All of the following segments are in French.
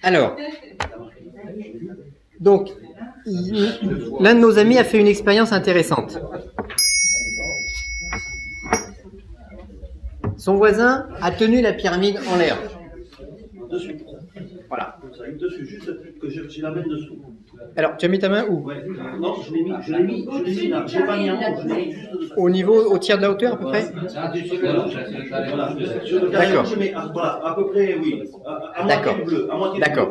Alors, donc, l'un de nos amis a fait une expérience intéressante. Son voisin a tenu la pyramide en l'air. Dessus. Voilà. Dessus, juste que je l'amène dessous. Alors, tu as mis ta main où? Ouais. Non, je l'ai mis là. Je l'ai pas mis en haut, je l'ai mis juste dessous. Au niveau, au tiers de la hauteur à peu près? Voilà. D'accord. Voilà, à peu près, oui. À D'accord. moitié du bleu. D'accord.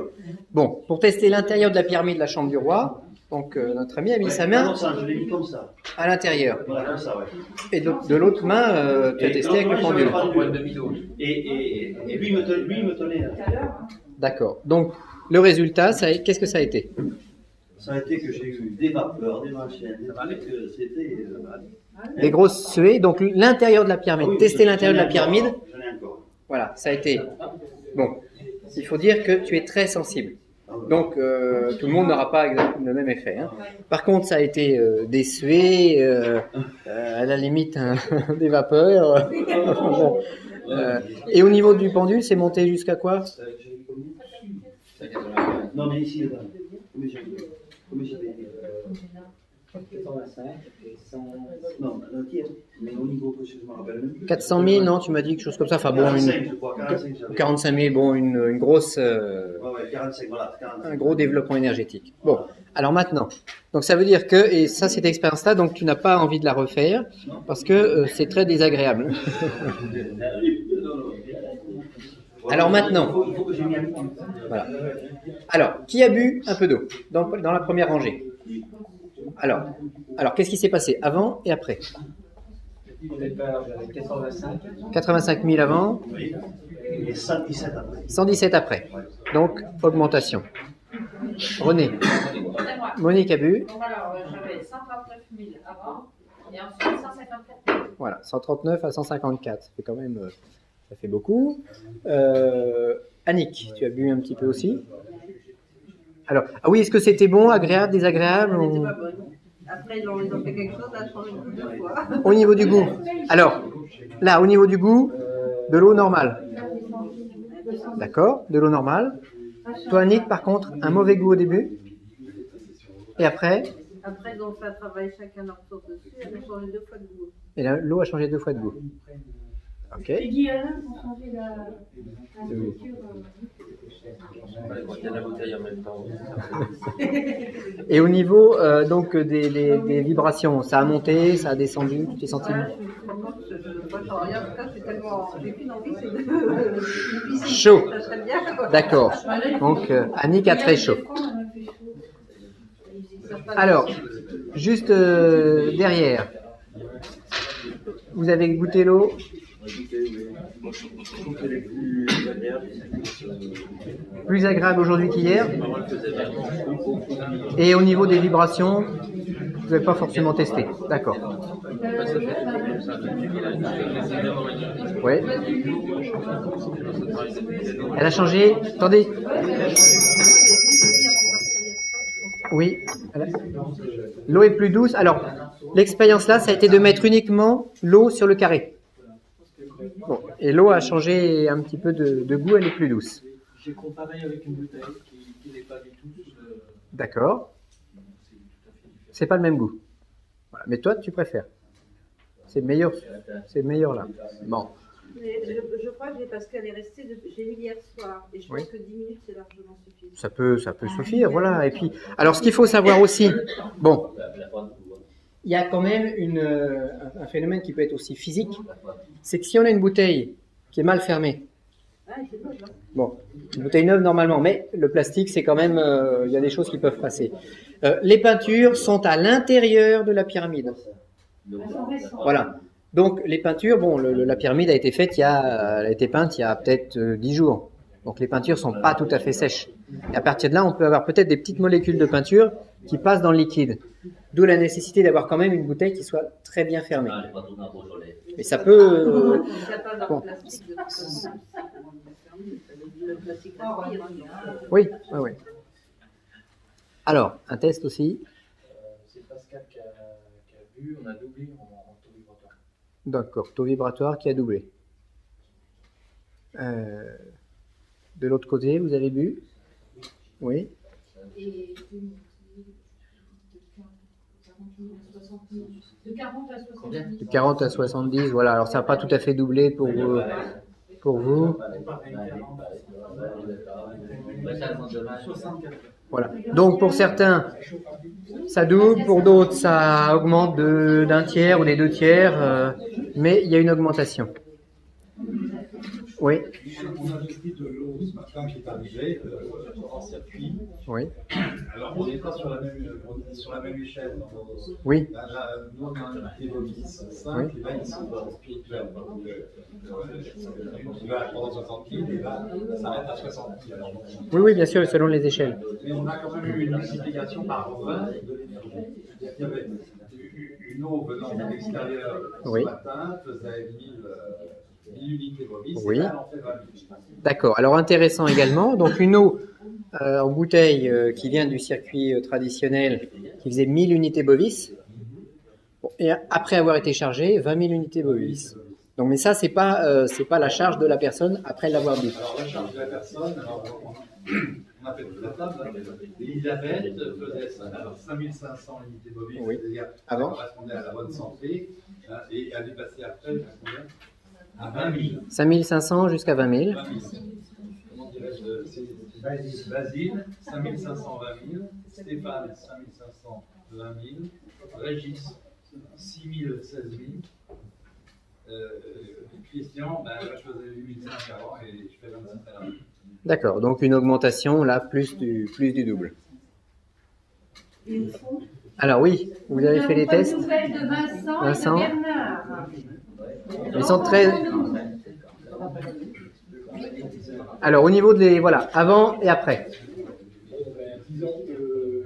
Bon, pour tester l'intérieur de la pyramide de la chambre du roi, donc notre ami a mis sa main Non, ça, je l'ai mis comme ça. à l'intérieur. Voilà, comme ça, ouais. Et de l'autre main, tu as testé avec le pendule. Et lui, il me tenait là. D'accord. Donc, le résultat, qu'est-ce que ça a été? Ça a été que j'ai eu des vapeurs, des machins, des trucs, c'était... Des grosses suées. Donc, l'intérieur de la pyramide. Oui, Tester l'intérieur de la pyramide. J'en ai encore. Voilà, ça a été... Bon, il faut dire que tu es très sensible. Donc, tout le monde n'aura pas exactement le même effet. Hein. Par contre, ça a été des suées, à la limite des vapeurs. Bon. Et au niveau du pendule, c'est monté jusqu'à quoi? Non, mais ici, là. Combien j'avais 85 et 100... Non, un tiers. Mais au niveau que je me rappelle même. 400 000, non, tu m'as dit quelque chose comme ça. Enfin bon, 45, je crois. 45, j'avais. 45 000, bon, une grosse, Ouais, 45, voilà. 45. un gros développement énergétique. Bon, alors maintenant, donc ça veut dire que, et ça, cette expérience-là, donc tu n'as pas envie de la refaire parce que c'est très désagréable. Alors maintenant, Il faut que j'ai mis un petit. voilà. Alors, qui a bu un peu d'eau dans la première rangée? Alors, qu'est-ce qui s'est passé avant et après? Au départ, j'avais 85. 85 000 avant, Oui. Et 117 après. 117 après. Donc, augmentation. René, Monique a bu. Donc alors, j'avais 139 000 avant et ensuite 154 000. Voilà, 139 à 154. Ça fait quand même, ça fait beaucoup. Annick, tu as bu un petit peu aussi. Alors, ah oui, est-ce que c'était bon, agréable, désagréable? C'était pas bonne. Après, ils ont fait quelque chose, ça a changé deux fois. Au niveau du goût. Alors, là, au niveau du goût, de l'eau normale. D'accord, de l'eau normale. Toi, Annick, par contre, un mauvais goût au début. Et après, Après, ils ont fait un travail chacun leur tour dessus, et ils ont changé deux fois de goût. et là, l'eau a changé 2 fois de goût. Ok. J'ai dit à Alain pour changer la nourriture. La bouteille en même temps. Et au niveau donc des vibrations, ça a monté, ça a descendu, tu t'es senti? Moi, je ne vois rien. En tout cas, j'ai qu'une envie, c'est de cuisiner. Chaud. Ça serait bien. D'accord. Donc, Annick a très chaud. Alors, juste derrière, vous avez goûté l'eau? Plus agréable aujourd'hui qu'hier. Et au niveau des vibrations, vous n'avez pas forcément testé. D'accord. Oui. Elle a changé. Attendez. Oui. L'eau est plus douce. Alors, l'expérience là, ça a été de mettre uniquement l'eau sur le carré. Bon. Et l'eau a changé un petit peu de goût, elle est plus douce. J'ai comparé avec une bouteille qui n'est pas du tout... D'accord. C'est pas le même goût. Voilà. Mais toi, tu préfères. C'est meilleur là. Bon. Mais je crois que parce qu'elle est restée, j'ai mis hier soir, et je pense que 10 minutes c'est largement suffisant. Ça peut suffire, voilà. Et puis, alors ce qu'il faut savoir aussi, bon, il y a quand même un phénomène qui peut être aussi physique, c'est que si on a une bouteille qui est mal fermée, Ah, c'est bon, hein. bon, une bouteille neuve normalement, mais le plastique c'est quand même, il y a des choses qui peuvent passer. Les peintures sont à l'intérieur de la pyramide. Voilà. Donc les peintures, bon, la pyramide a été faite, elle a été peinte il y a peut-être 10 jours. Donc les peintures sont pas tout à fait sèches. Et à partir de là, on peut avoir peut-être des petites molécules de peinture qui passent dans le liquide. D'où la nécessité d'avoir quand même une bouteille qui soit très bien fermée. Mais ça peut... Il n'y a pas bon. de plastique de le plastique respire, hein. Oui, oui, oui. Alors, un test aussi. C'est Pascal qui a bu, on a doublé en taux vibratoire. D'accord, taux vibratoire qui a doublé. De l'autre côté, vous avez bu? Oui. Et de 40 à 70. De 40 à 70, voilà. Alors ça n'a pas tout à fait doublé pour vous. Voilà. Donc pour certains, ça double, pour d'autres, ça augmente d'un tiers ou des 2 tiers, mais il y a une augmentation. Oui. On a pris de l'eau ce matin qui est arrivé en circuit. Oui. Alors on n'est pas sur la même échelle. Oui. Là, nous on a un unité Bovis 5 et là ils sont spirituels. Donc il va à 360 kg et là ça s'arrête à 60 kg. Oui, oui, bien sûr, selon les échelles. Mais on a quand même eu une multiplication par 20 de l'énergie. Il y avait une eau venant de l'extérieur ce matin faisait 1000 unités Bovis. Oui. Et là, elle en fait 20 000. D'accord. Alors intéressant également. Donc une eau en bouteille qui vient du circuit traditionnel qui faisait 1000 unités Bovis. Bon, et après avoir été chargé, 20 000 unités Bovis. Donc mais ça c'est pas la charge de la personne après l'avoir bu. Alors la charge de la personne, on a fait toute la table. Elisabeth faisait 5500 unités Bovis, Oui. c'est-à-dire Avant. elle correspondait à la bonne santé, et elle est passée après à 20 000. 5500 jusqu'à 20 000. 20 000. Comment dirais-je, c'est Basile, 5500, 20 000. Stéphane, 5500, 20 000. Régis, 6 000, 16 000. Christian, je faisais 8 500 avant et je fais 26 000. D'accord. Donc une augmentation là plus du double. Alors oui, vous avez fait les tests. Nouvelle de Vincent, Vincent. et de Bernard. Ils sont très. Alors au niveau des voilà, avant et après. Disons que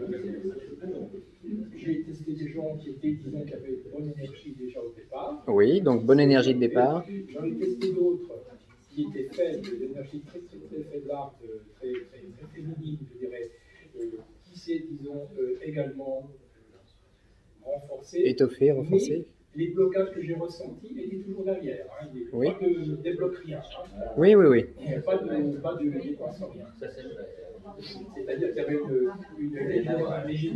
j'ai testé des gens qui étaient, disons, qui avaient une bonne énergie déjà au départ. Oui, donc bonne énergie de départ. J'en ai testé d'autres qui étaient faibles, l'énergie très faiblarde, très féminine, je dirais, qui s'est, disons, également renforcée. Étoffé, renforcé. Mais les blocages que j'ai ressentis étaient toujours derrière. Hein. Il n'y a pas de débloque rien. Hein. Oui, oui, oui. Il n'y a pas de d'équation, rien. C'est-à-dire qu'il y avait une léger,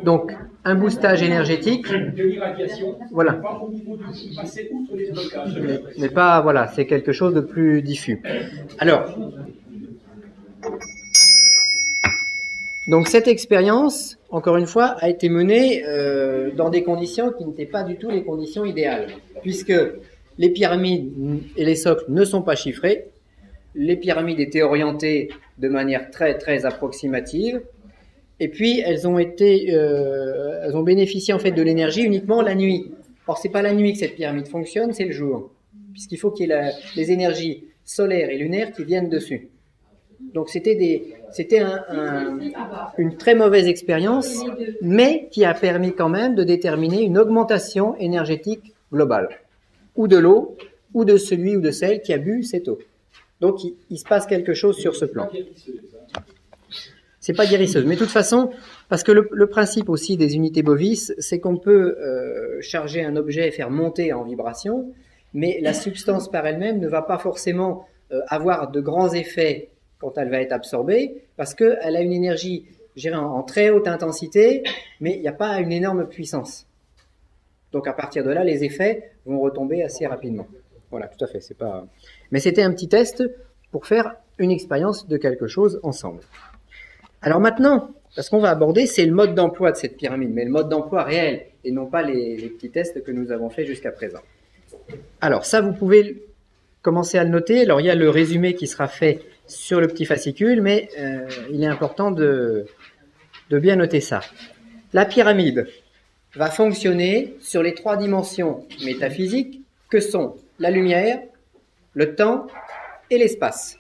Donc, un boostage énergétique, de l'irradiation, voilà. pas au niveau du passer outre les blocages. Mais pas, voilà, c'est quelque chose de plus diffus. Alors, donc cette expérience, encore une fois, a été menée dans des conditions qui n'étaient pas du tout les conditions idéales, puisque les pyramides et les socles ne sont pas chiffrés, les pyramides étaient orientées de manière très très approximative, et puis elles ont bénéficié en fait de l'énergie uniquement la nuit. Or c'est pas la nuit que cette pyramide fonctionne, c'est le jour, puisqu'il faut qu'il y ait les énergies solaires et lunaires qui viennent dessus. Donc c'était une très mauvaise expérience, mais qui a permis quand même de déterminer une augmentation énergétique globale, ou de l'eau, ou de celui ou de celle qui a bu cette eau. Donc il se passe quelque chose sur ce plan. C'est pas guérisseuse, mais de toute façon, parce que le principe aussi des unités Bovis, c'est qu'on peut charger un objet et faire monter en vibration, mais la substance par elle-même ne va pas forcément avoir de grands effets quand elle va être absorbée, parce qu'elle a une énergie, je dirais, en très haute intensité, mais il n'y a pas une énorme puissance. Donc à partir de là, les effets vont retomber assez rapidement. Voilà, tout à fait. C'est pas. Mais c'était un petit test pour faire une expérience de quelque chose ensemble. Alors maintenant, ce qu'on va aborder, c'est le mode d'emploi de cette pyramide, mais le mode d'emploi réel, et non pas les petits tests que nous avons faits jusqu'à présent. Alors ça, vous pouvez commencer à le noter. Alors il y a le résumé qui sera fait sur le petit fascicule, mais il est important de bien noter ça. La pyramide va fonctionner sur les 3 dimensions métaphysiques que sont la lumière, le temps et l'espace.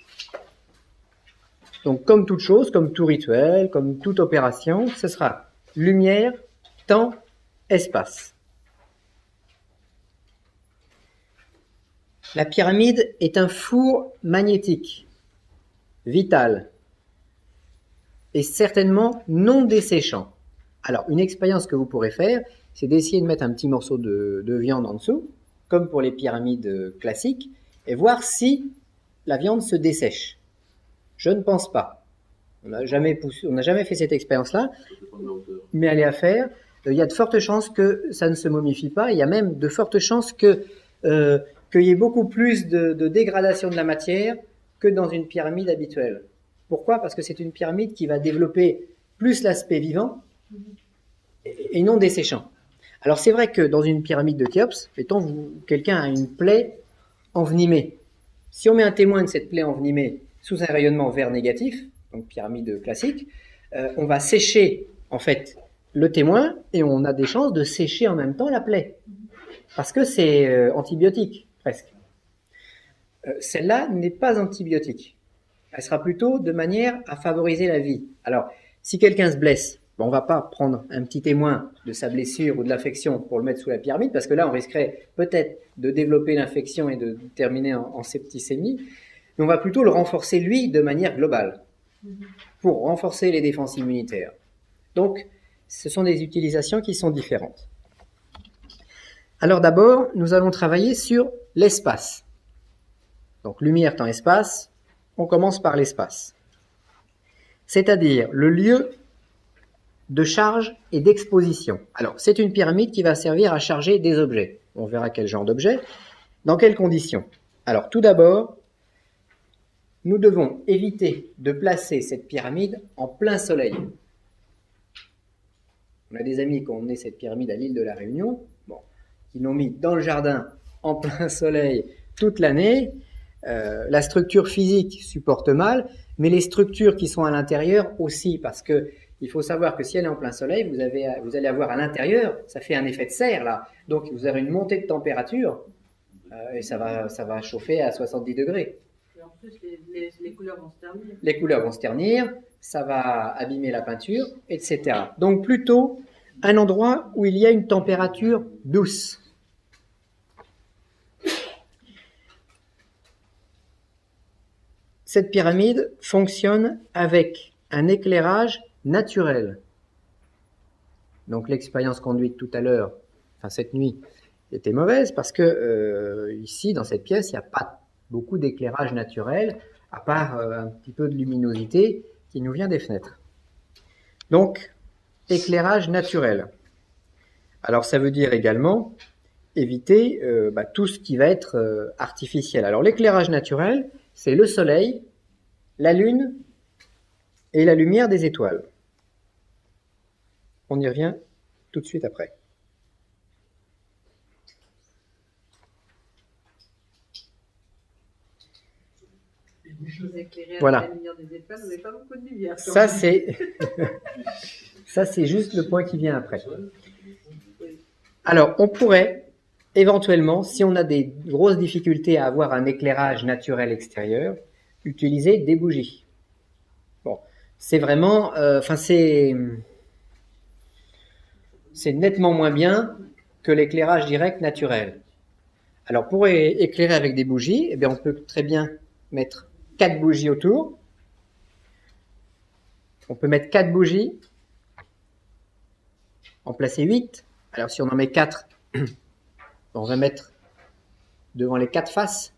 Donc comme toute chose, comme tout rituel, comme toute opération, ce sera lumière, temps, espace. La pyramide est un four magnétique, vital, et certainement non desséchant. Alors, une expérience que vous pourrez faire, c'est d'essayer de mettre un petit morceau de viande en dessous, comme pour les pyramides classiques, et voir si la viande se dessèche. Je ne pense pas. On n'a jamais fait cette expérience-là, mais elle est à faire. Il y a de fortes chances que ça ne se momifie pas. Il y a même de fortes chances qu'il y ait beaucoup plus de dégradation de la matière que dans une pyramide habituelle. Pourquoi? Parce que c'est une pyramide qui va développer plus l'aspect vivant et non desséchant. Alors c'est vrai que dans une pyramide de Khéops, mettons, quelqu'un a une plaie envenimée. Si on met un témoin de cette plaie envenimée sous un rayonnement vert négatif, donc pyramide classique, on va sécher en fait le témoin et on a des chances de sécher en même temps la plaie. Parce que c'est antibiotique, presque. Celle-là n'est pas antibiotique. Elle sera plutôt de manière à favoriser la vie. Alors, si quelqu'un se blesse, on ne va pas prendre un petit témoin de sa blessure ou de l'infection pour le mettre sous la pyramide, parce que là, on risquerait peut-être de développer l'infection et de terminer en septicémie. Mais on va plutôt le renforcer, lui, de manière globale, pour renforcer les défenses immunitaires. Donc, ce sont des utilisations qui sont différentes. Alors d'abord, nous allons travailler sur l'espace. Donc, lumière, temps, espace. On commence par l'espace. C'est-à-dire le lieu de charge et d'exposition. Alors, c'est une pyramide qui va servir à charger des objets. On verra quel genre d'objets. Dans quelles conditions? Alors, tout d'abord, nous devons éviter de placer cette pyramide en plein soleil. On a des amis qui ont emmené cette pyramide à l'île de la Réunion. Bon, ils l'ont mis dans le jardin en plein soleil toute l'année. La structure physique supporte mal, mais les structures qui sont à l'intérieur aussi, parce que il faut savoir que si elle est en plein soleil, vous allez avoir à l'intérieur, ça fait un effet de serre là, donc vous aurez une montée de température et ça va chauffer à 70 degrés. Et en plus, les couleurs vont se ternir. Les couleurs vont se ternir, ça va abîmer la peinture, etc. Donc plutôt un endroit où il y a une température douce. Cette pyramide fonctionne avec un éclairage naturel. Donc l'expérience conduite tout à l'heure, enfin cette nuit, était mauvaise parce que ici, dans cette pièce, il n'y a pas beaucoup d'éclairage naturel, à part un petit peu de luminosité qui nous vient des fenêtres. Donc, éclairage naturel. Alors ça veut dire également éviter tout ce qui va être artificiel. Alors l'éclairage naturel, c'est le soleil, la lune et la lumière des étoiles. On y revient tout de suite après. Vous éclairez Voilà. avec la lumière des étoiles, vous n'avez pas beaucoup de lumière. quand Ça même. c'est juste le point qui vient après. Alors, on pourrait éventuellement, si on a des grosses difficultés à avoir un éclairage naturel extérieur, utiliser des bougies. Bon, c'est vraiment, c'est nettement moins bien que l'éclairage direct naturel. Alors, pour éclairer avec des bougies, eh bien, on peut très bien mettre 4 bougies autour. On peut mettre 4 bougies, en placer 8. Alors, si on en met 4, on va mettre devant les 4 faces,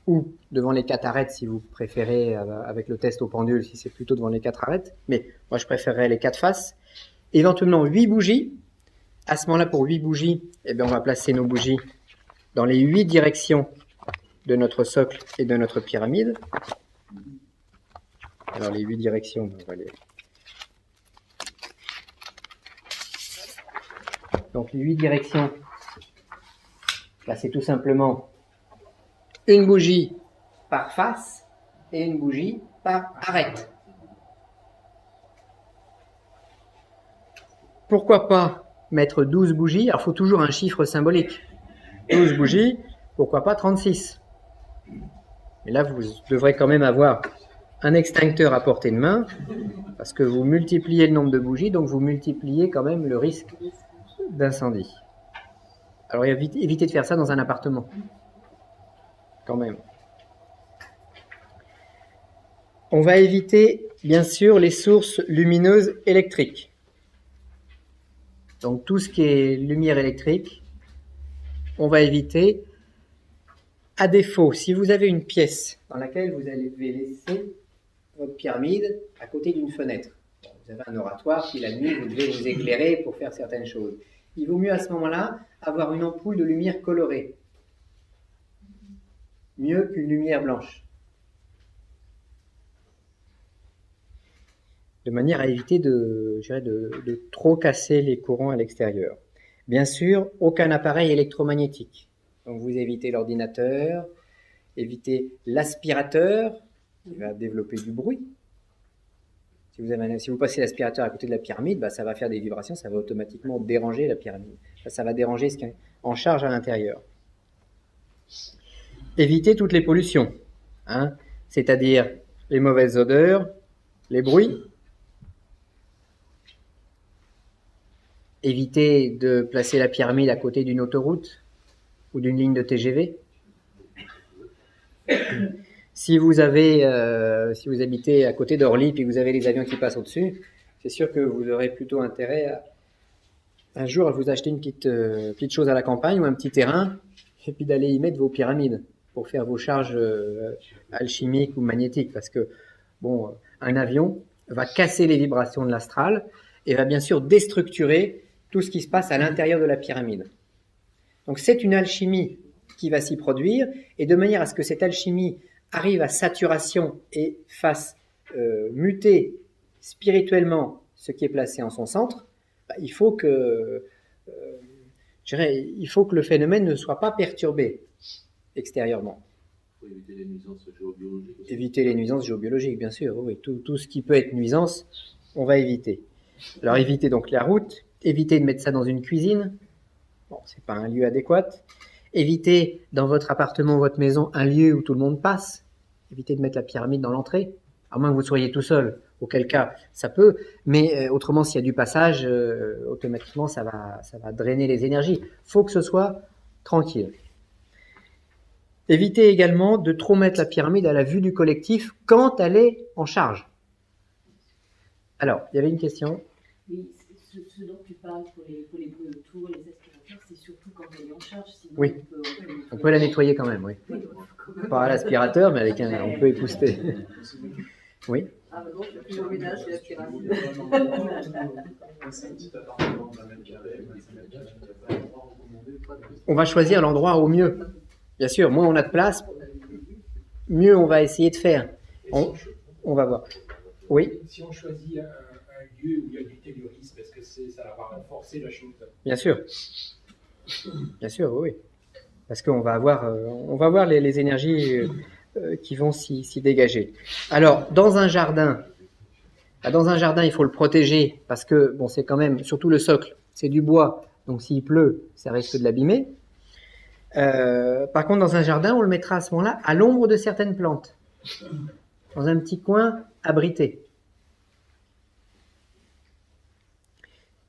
ou devant les 4 arêtes si vous préférez, avec le test au pendule, si c'est plutôt devant les 4 arêtes. Mais moi, je préférerais les 4 faces. Éventuellement 8 bougies. À ce moment-là, pour 8 bougies, eh bien, on va placer nos bougies dans les 8 directions de notre socle et de notre pyramide. Alors, les 8 directions, on va les... Donc, les 8 directions, là, c'est tout simplement une bougie par face et une bougie par arête. Pourquoi pas mettre 12 bougies? Alors, il faut toujours un chiffre symbolique. 12 bougies, pourquoi pas 36? Mais là, vous devrez quand même avoir un extincteur à portée de main, parce que vous multipliez le nombre de bougies, donc vous multipliez quand même le risque d'incendie. Alors, évitez de faire ça dans un appartement. Quand même. On va éviter, bien sûr, les sources lumineuses électriques. Donc, tout ce qui est lumière électrique, on va éviter. À défaut, si vous avez une pièce dans laquelle vous allez laisser votre pyramide à côté d'une fenêtre, vous avez un oratoire, puis la nuit, vous devez vous éclairer pour faire certaines choses. Il vaut mieux à ce moment-là avoir une ampoule de lumière colorée. Mieux qu'une lumière blanche. De manière à éviter de trop casser les courants à l'extérieur. Bien sûr, aucun appareil électromagnétique. Donc vous évitez l'ordinateur, évitez l'aspirateur qui va développer du bruit. Si vous passez l'aspirateur à côté de la pyramide, ça va faire des vibrations, ça va automatiquement déranger la pyramide. Ça va déranger ce qui est en charge à l'intérieur. Évitez toutes les pollutions, c'est-à-dire les mauvaises odeurs, les bruits. Évitez de placer la pyramide à côté d'une autoroute ou d'une ligne de TGV. Si vous habitez à côté d'Orly et que vous avez les avions qui passent au-dessus, c'est sûr que vous aurez plutôt intérêt un jour à vous acheter une petite chose à la campagne ou un petit terrain et puis d'aller y mettre vos pyramides pour faire vos charges alchimiques ou magnétiques, parce que un avion va casser les vibrations de l'astral et va bien sûr déstructurer tout ce qui se passe à l'intérieur de la pyramide. Donc c'est une alchimie qui va s'y produire, et de manière à ce que cette alchimie arrive à saturation et fasse muter spirituellement ce qui est placé en son centre, il faut que le phénomène ne soit pas perturbé extérieurement. Il faut éviter les nuisances géobiologiques aussi. Éviter les nuisances géobiologiques, bien sûr, oui. Tout ce qui peut être nuisance, on va éviter. Alors évitez donc la route, évitez de mettre ça dans une cuisine, c'est pas un lieu adéquat. Évitez dans votre appartement, votre maison, un lieu où tout le monde passe. Évitez de mettre la pyramide dans l'entrée, à moins que vous soyez tout seul, auquel cas ça peut, mais autrement s'il y a du passage, automatiquement ça va drainer les énergies. Il faut que ce soit tranquille. Évitez également de trop mettre la pyramide à la vue du collectif quand elle est en charge. Alors, il y avait une question. Oui, ce dont tu parles pour les bruits autour, les aspirateurs, c'est surtout quand elle est en charge. Sinon Oui, on peut la nettoyer quand même, oui. Pas à l'aspirateur, mais on peut épouster. Oui. Ah, bon, c'est plus au ménage, c'est la pyramide. On va choisir l'endroit au mieux. Bien sûr, moins on a de place, mieux on va essayer de faire. On va voir. Oui. Si on choisit un lieu où il y a du tellurisme, est-ce que ça va renforcer la chose? Bien sûr. Bien sûr, oui. Parce qu'on va avoir les énergies qui vont s'y dégager. Alors, dans un jardin, il faut le protéger parce que, c'est quand même, surtout le socle, c'est du bois, donc s'il pleut, ça risque de l'abîmer. Par contre, dans un jardin, on le mettra à ce moment-là à l'ombre de certaines plantes, dans un petit coin abrité.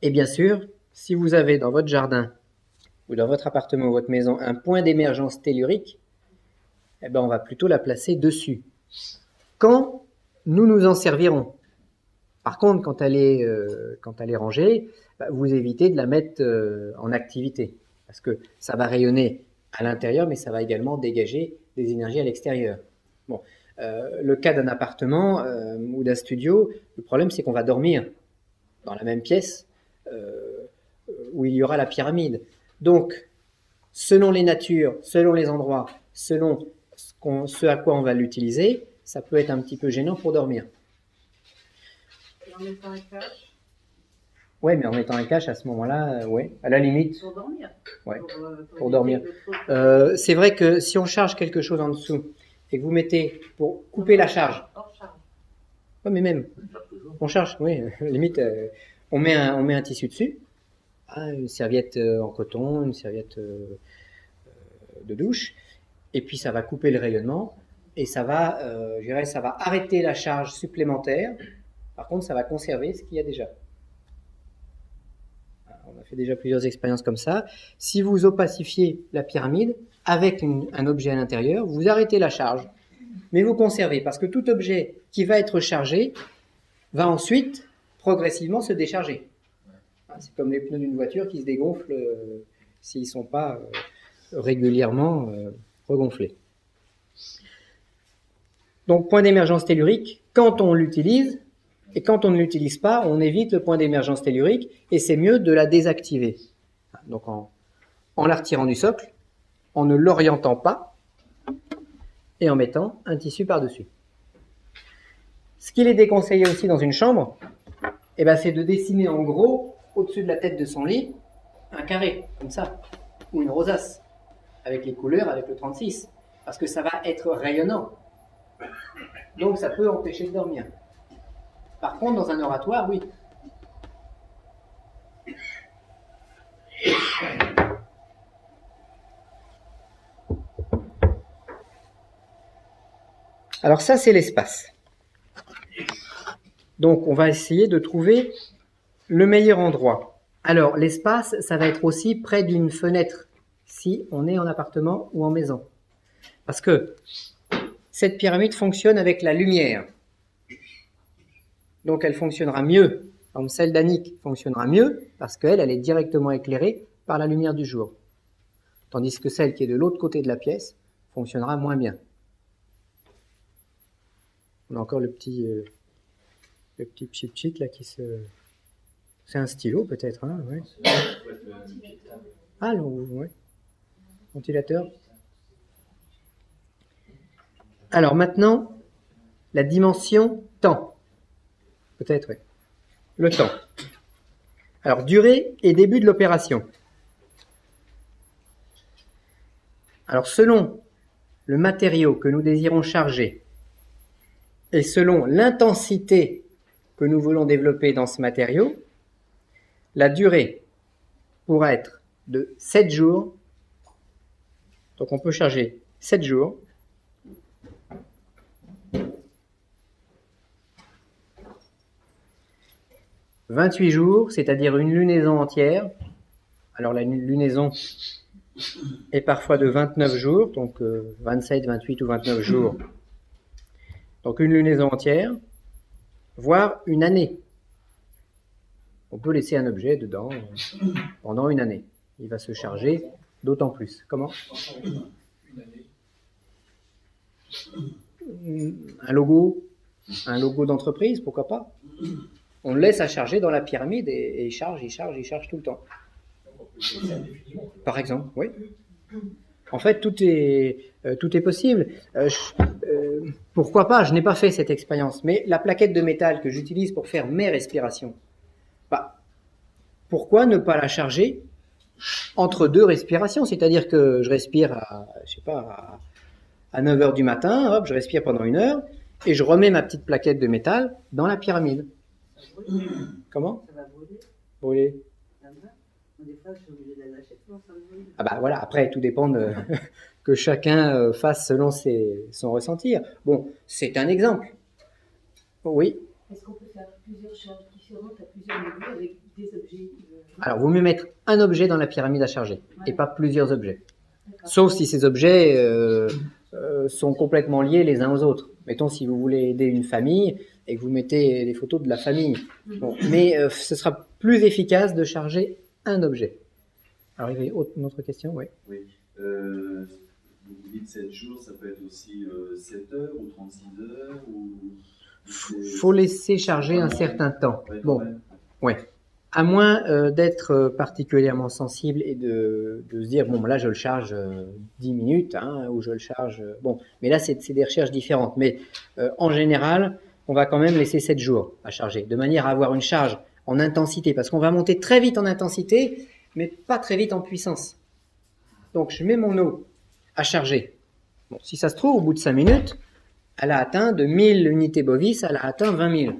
Et bien sûr, si vous avez dans votre jardin ou dans votre appartement ou votre maison un point d'émergence tellurique, on va plutôt la placer dessus. Quand nous nous en servirons. Par contre, quand elle est rangée, vous évitez de la mettre en activité, parce que ça va rayonner à l'intérieur, mais ça va également dégager des énergies à l'extérieur. Le cas d'un appartement ou d'un studio, le problème c'est qu'on va dormir dans la même pièce où il y aura la pyramide. Donc, selon les natures, selon les endroits, selon ce à quoi on va l'utiliser, ça peut être un petit peu gênant pour dormir. Et en mettant un cache? Oui, mais en mettant un cache à ce moment-là, à la limite. Pour dormir. Ouais, pour éviter dormir. C'est vrai que si on charge quelque chose en dessous et que vous mettez pour couper la charge. Hors charge. Oui, mais même. On charge, oui. Limite, on met un tissu dessus. Une serviette en coton, une serviette de douche. Et puis ça va couper le rayonnement. Et ça va, ça va arrêter la charge supplémentaire. Par contre, ça va conserver ce qu'il y a déjà. On a fait déjà plusieurs expériences comme ça. Si vous opacifiez la pyramide avec un objet à l'intérieur, vous arrêtez la charge, mais vous conservez, parce que tout objet qui va être chargé va ensuite progressivement se décharger. C'est comme les pneus d'une voiture qui se dégonflent s'ils ne sont pas régulièrement regonfler. Donc, point d'émergence tellurique, quand on l'utilise, et quand on ne l'utilise pas, on évite le point d'émergence tellurique, et c'est mieux de la désactiver. Donc, en la retirant du socle, en ne l'orientant pas, et en mettant un tissu par-dessus. Ce qu'il est déconseillé aussi dans une chambre, eh ben, c'est de dessiner en gros, au-dessus de la tête de son lit, un carré, comme ça, ou une rosace, avec les couleurs, avec le 36, parce que ça va être rayonnant. Donc ça peut empêcher de dormir. Par contre, dans un oratoire, oui. Alors ça, c'est l'espace. Donc on va essayer de trouver le meilleur endroit. Alors l'espace, ça va être aussi près d'une fenêtre, si on est en appartement ou en maison. Parce que cette pyramide fonctionne avec la lumière. Donc elle fonctionnera mieux, comme celle d'Annick fonctionnera mieux, parce qu'elle, elle est directement éclairée par la lumière du jour. Tandis que celle qui est de l'autre côté de la pièce fonctionnera moins bien. On a encore le petit pchit là qui se... C'est un stylo peut-être, hein, ouais. Ah, ouais. Ventilateur. Alors maintenant, la dimension temps. Peut-être, oui. Le temps. Alors, durée et début de l'opération. Alors, selon le matériau que nous désirons charger et selon l'intensité que nous voulons développer dans ce matériau, la durée pourra être de 7 jours. Donc, on peut charger 7 jours. 28 jours, c'est-à-dire une lunaison entière. Alors la lunaison est parfois de 29 jours, donc 27, 28 ou 29 jours. Donc une lunaison entière, voire une année. On peut laisser un objet dedans pendant une année. Il va se charger d'autant plus. Comment ? Un logo d'entreprise, pourquoi pas ? On le laisse à charger dans la pyramide et il charge tout le temps. Par exemple, oui. En fait, tout est possible. Pourquoi pas ? Je n'ai pas fait cette expérience, mais la plaquette de métal que j'utilise pour faire mes respirations, pourquoi ne pas la charger entre deux respirations ? C'est-à-dire que je respire à 9h du matin, hop, je respire pendant 1 heure, et je remets ma petite plaquette de métal dans la pyramide. Comment ? Ça va brûler. Brûler. Des fois, je suis obligée d'aller acheter, sinon ça brûle. Ah bah voilà, après tout dépend que chacun fasse selon son ressentir. Bon, c'est un exemple. Oui. Est-ce qu'on peut faire plusieurs charges différentes à plusieurs niveaux avec des objets Alors, vaut mieux mettre un objet dans la pyramide à charger et pas plusieurs objets. D'accord. Sauf si ces objets sont complètement liés les uns aux autres. Mettons, si vous voulez aider une famille et que vous mettez les photos de la famille. Bon, mais ce sera plus efficace de charger un objet. Alors, il y avait une autre question, oui. Oui. Vous dites 7 jours, ça peut être aussi 7 heures ou 36 heures ou... Faut laisser charger un certain temps. Bon, ouais. À moins d'être particulièrement sensible et de se dire, bon, là, je le charge 10 minutes, hein, ou je le charge... Bon, mais là, c'est des recherches différentes. Mais en général, on va quand même laisser 7 jours à charger, de manière à avoir une charge en intensité, parce qu'on va monter très vite en intensité, mais pas très vite en puissance. Donc, je mets mon eau à charger. Bon, si ça se trouve, au bout de 5 minutes, elle a atteint de 1000 unités bovis, elle a atteint 20 000.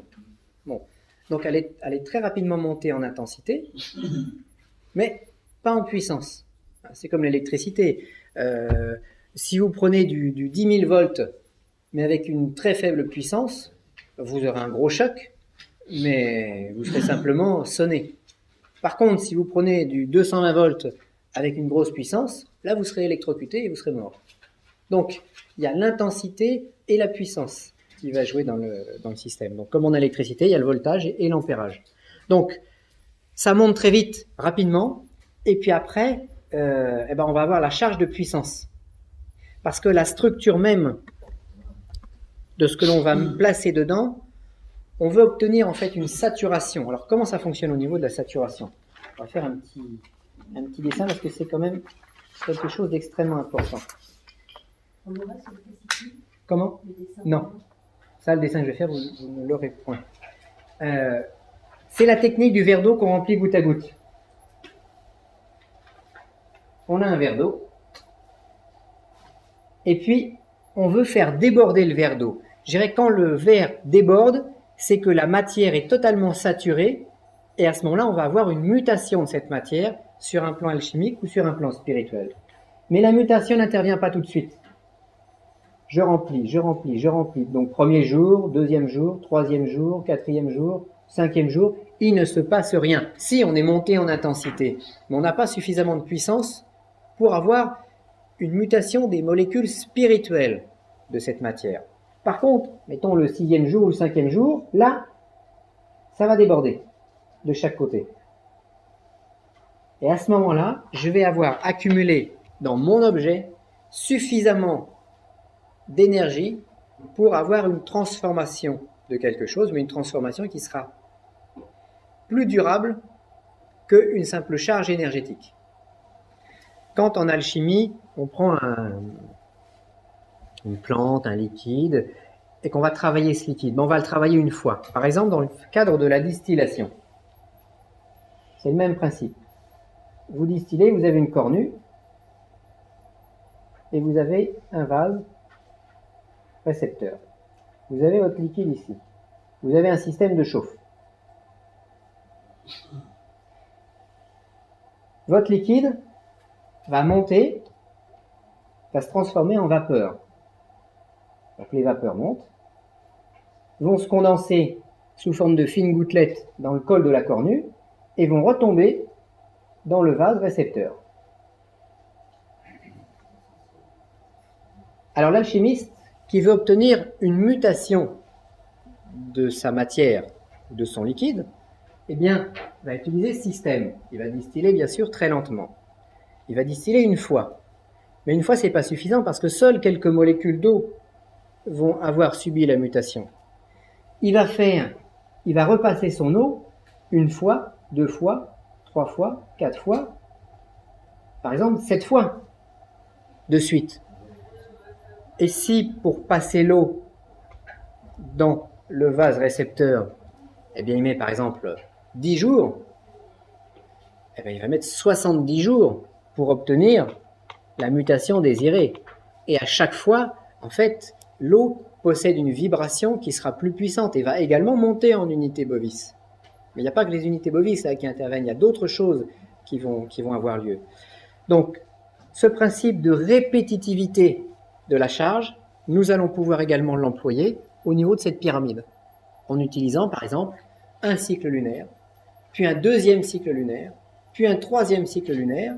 Bon. Donc, elle est très rapidement montée en intensité, mais pas en puissance. C'est comme l'électricité. Si vous prenez du 10 000 volts, mais avec une très faible puissance, vous aurez un gros choc, mais vous serez simplement sonné. Par contre, si vous prenez du 220 volts avec une grosse puissance, là, vous serez électrocuté et vous serez mort. Donc, il y a l'intensité et la puissance qui va jouer dans le système. Donc, comme en électricité, il y a le voltage et l'ampérage. Donc, ça monte très vite, rapidement, et puis après, on va avoir la charge de puissance. Parce que la structure même de ce que l'on va placer dedans, on veut obtenir en fait une saturation. Alors comment ça fonctionne au niveau de la saturation? On va faire un petit dessin parce que c'est quand même quelque chose d'extrêmement important. On aura sur le fascicule Comment? le dessin. Non. Ça, le dessin que je vais faire, vous ne l'aurez point. C'est la technique du verre d'eau qu'on remplit goutte à goutte. On a un verre d'eau. Et puis, on veut faire déborder le verre d'eau. Je dirais quand le verre déborde, c'est que la matière est totalement saturée. Et à ce moment-là, on va avoir une mutation de cette matière sur un plan alchimique ou sur un plan spirituel. Mais la mutation n'intervient pas tout de suite. Je remplis. Donc, premier jour, deuxième jour, troisième jour, quatrième jour, cinquième jour, il ne se passe rien. Si on est monté en intensité, mais on n'a pas suffisamment de puissance pour avoir une mutation des molécules spirituelles de cette matière. Par contre, mettons le sixième jour ou le cinquième jour, là, ça va déborder de chaque côté. Et à ce moment-là, je vais avoir accumulé dans mon objet suffisamment d'énergie pour avoir une transformation de quelque chose, mais une transformation qui sera plus durable qu'une simple charge énergétique. Quand en alchimie, on prend une plante, un liquide, et qu'on va travailler ce liquide, mais on va le travailler une fois. Par exemple, dans le cadre de la distillation. C'est le même principe. Vous distillez, vous avez une cornue, et vous avez un vase récepteur. Vous avez votre liquide ici. Vous avez un système de chauffe. Votre liquide va monter, va se transformer en vapeur. Donc les vapeurs montent, vont se condenser sous forme de fines gouttelettes dans le col de la cornue et vont retomber dans le vase récepteur. Alors l'alchimiste qui veut obtenir une mutation de sa matière, de son liquide, eh bien, va utiliser ce système. Il va distiller bien sûr très lentement. Il va distiller une fois. Mais une fois, c'est pas suffisant parce que seules quelques molécules d'eau vont avoir subi la mutation. Il va repasser son eau une fois, deux fois, trois fois, quatre fois, par exemple 7 fois de suite. Et si pour passer l'eau dans le vase récepteur, eh bien il met par exemple 10 jours, eh bien il va mettre 70 jours pour obtenir la mutation désirée. Et à chaque fois, en fait, l'eau possède une vibration qui sera plus puissante et va également monter en unité bovis. Mais il n'y a pas que les unités bovis là, qui interviennent, il y a d'autres choses qui vont avoir lieu. Donc, ce principe de répétitivité de la charge, nous allons pouvoir également l'employer au niveau de cette pyramide, en utilisant par exemple un cycle lunaire, puis un deuxième cycle lunaire, puis un troisième cycle lunaire,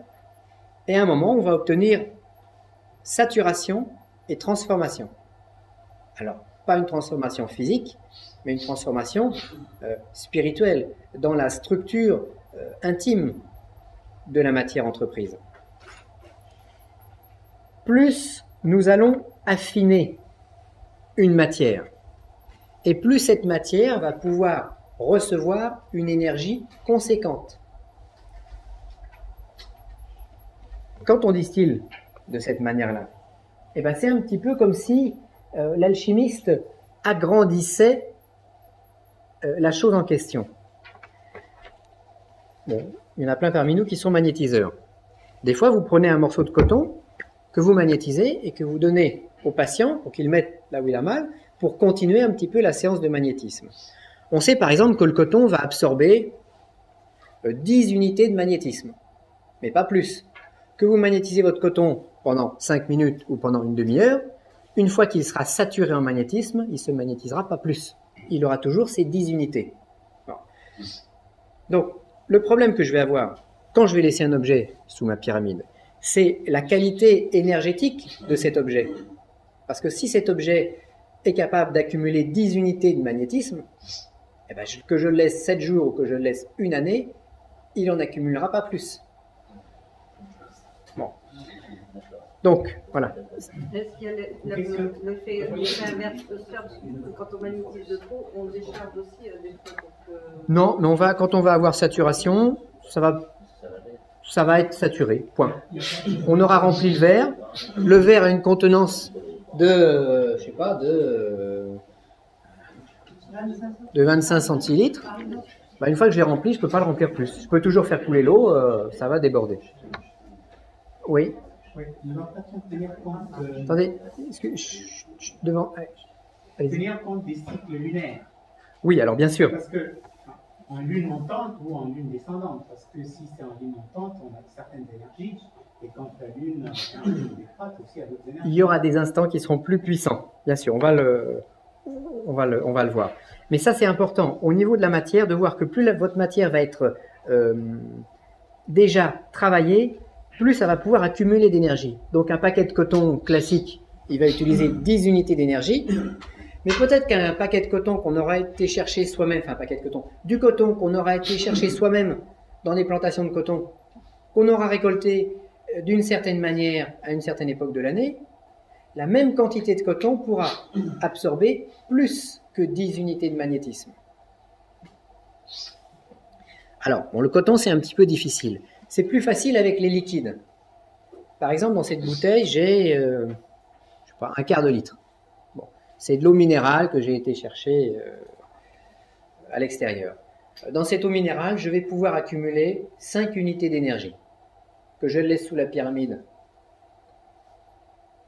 et à un moment on va obtenir saturation et transformation. Alors, pas une transformation physique, mais une transformation spirituelle, dans la structure intime de la matière entreprise. Plus nous allons affiner une matière, et plus cette matière va pouvoir recevoir une énergie conséquente. Quand on distille de cette manière-là, eh ben c'est un petit peu comme si l'alchimiste agrandissait la chose en question. Bon, il y en a plein parmi nous qui sont magnétiseurs. Des fois, vous prenez un morceau de coton que vous magnétisez et que vous donnez au patient pour qu'il mette là où il a mal, pour continuer un petit peu la séance de magnétisme. On sait par exemple que le coton va absorber 10 unités de magnétisme, mais pas plus. Que vous magnétisez votre coton pendant 5 minutes ou pendant une demi-heure, une fois qu'il sera saturé en magnétisme, il ne se magnétisera pas plus. Il aura toujours ces 10 unités. Bon. Donc, le problème que je vais avoir quand je vais laisser un objet sous ma pyramide, c'est la qualité énergétique de cet objet. Parce que si cet objet est capable d'accumuler 10 unités de magnétisme, eh ben, que je le laisse 7 jours ou que je le laisse une année, il n'en accumulera pas plus. Bon. Donc, voilà. Est-ce qu'il y a l'effet inverse de ça, parce que quand on magnétise de trop, on décharge aussi des fois. Non, mais quand on va avoir saturation, ça va être saturé, point. On aura rempli le verre. Le verre a une contenance de, je sais pas, de 25 centilitres. Bah, une fois que je l'ai rempli, je peux pas le remplir plus. Je peux toujours faire couler l'eau, ça va déborder. Oui. Oui, nous n'avons pas tenir compte Attendez, devant. Allez-y. tenir compte des cycles lunaires. Oui, alors bien sûr. Parce que en lune montante ou en lune descendante, parce que si c'est en lune montante, on a certaines énergies, et quand la lune décroît aussi à d'autres énergies. Il y aura des instants qui seront plus puissants, bien sûr, on va le voir. Mais ça, c'est important, au niveau de la matière, de voir que plus votre matière va être déjà travaillée, plus ça va pouvoir accumuler d'énergie. Donc un paquet de coton classique, il va utiliser 10 unités d'énergie, mais peut-être qu'un paquet de coton qu'on aura été chercher soi-même, enfin un paquet de coton, du coton qu'on aura été chercher soi-même dans des plantations de coton, qu'on aura récolté d'une certaine manière à une certaine époque de l'année, la même quantité de coton pourra absorber plus que 10 unités de magnétisme. Alors, bon, le coton, c'est un petit peu difficile. C'est plus facile avec les liquides. Par exemple, dans cette bouteille, j'ai je sais pas, un quart de litre. Bon, c'est de l'eau minérale que j'ai été chercher à l'extérieur. Dans cette eau minérale, je vais pouvoir accumuler 5 unités d'énergie que je laisse sous la pyramide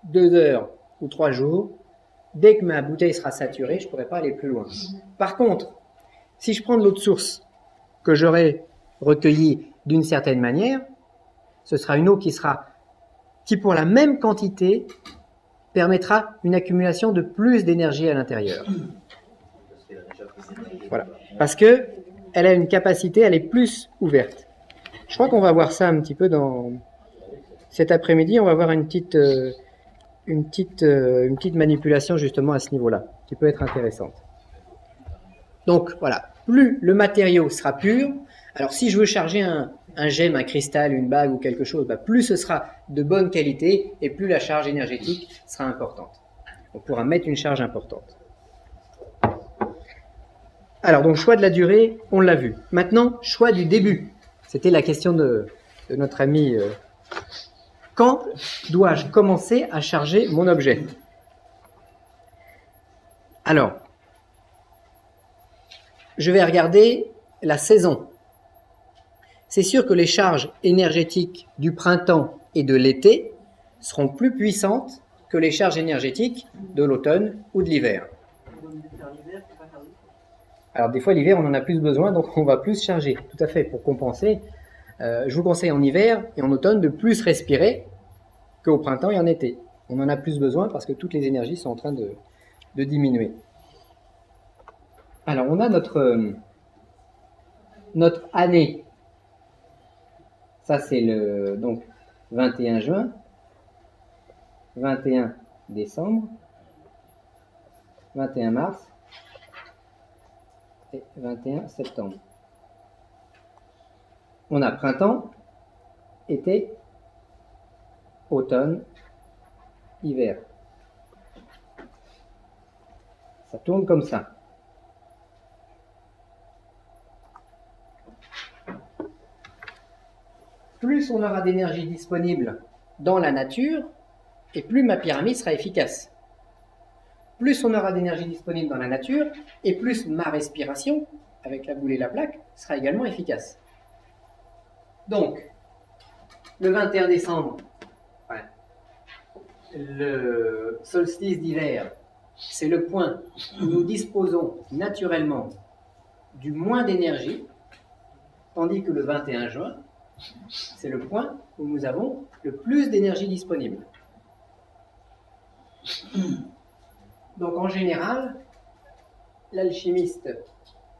2 heures ou 3 jours. Dès que ma bouteille sera saturée, je ne pourrai pas aller plus loin. Par contre, si je prends de l'eau de source que j'aurai recueillie d'une certaine manière, ce sera une eau qui pour la même quantité permettra une accumulation de plus d'énergie à l'intérieur. Voilà. Parce que elle a une capacité, elle est plus ouverte. Je crois qu'on va voir ça un petit peu dans cet après-midi. On va voir une petite manipulation justement à ce niveau-là, qui peut être intéressante. Donc voilà, plus le matériau sera pur. Alors si je veux charger un gemme, un cristal, une bague ou quelque chose, plus ce sera de bonne qualité et plus la charge énergétique sera importante. On pourra mettre une charge importante. Alors donc choix de la durée, on l'a vu. Maintenant, choix du début. C'était la question de notre ami. Quand dois-je commencer à charger mon objet? Alors, je vais regarder la saison. C'est sûr que les charges énergétiques du printemps et de l'été seront plus puissantes que les charges énergétiques de l'automne ou de l'hiver. Alors des fois l'hiver on en a plus besoin, donc on va plus charger, tout à fait, pour compenser. Je vous conseille en hiver et en automne de plus respirer qu'au printemps et en été. On en a plus besoin parce que toutes les énergies sont en train de diminuer. Alors on a notre année. Ça c'est le donc 21 juin, 21 décembre, 21 mars et 21 septembre. On a printemps, été, automne, hiver. Ça tourne comme ça. Plus on aura d'énergie disponible dans la nature, et plus ma pyramide sera efficace. Plus on aura d'énergie disponible dans la nature, et plus ma respiration, avec la boule et la plaque, sera également efficace. Donc, le 21 décembre, le solstice d'hiver, c'est le point où nous disposons naturellement du moins d'énergie, tandis que le 21 juin, c'est le point où nous avons le plus d'énergie disponible. Donc en général, l'alchimiste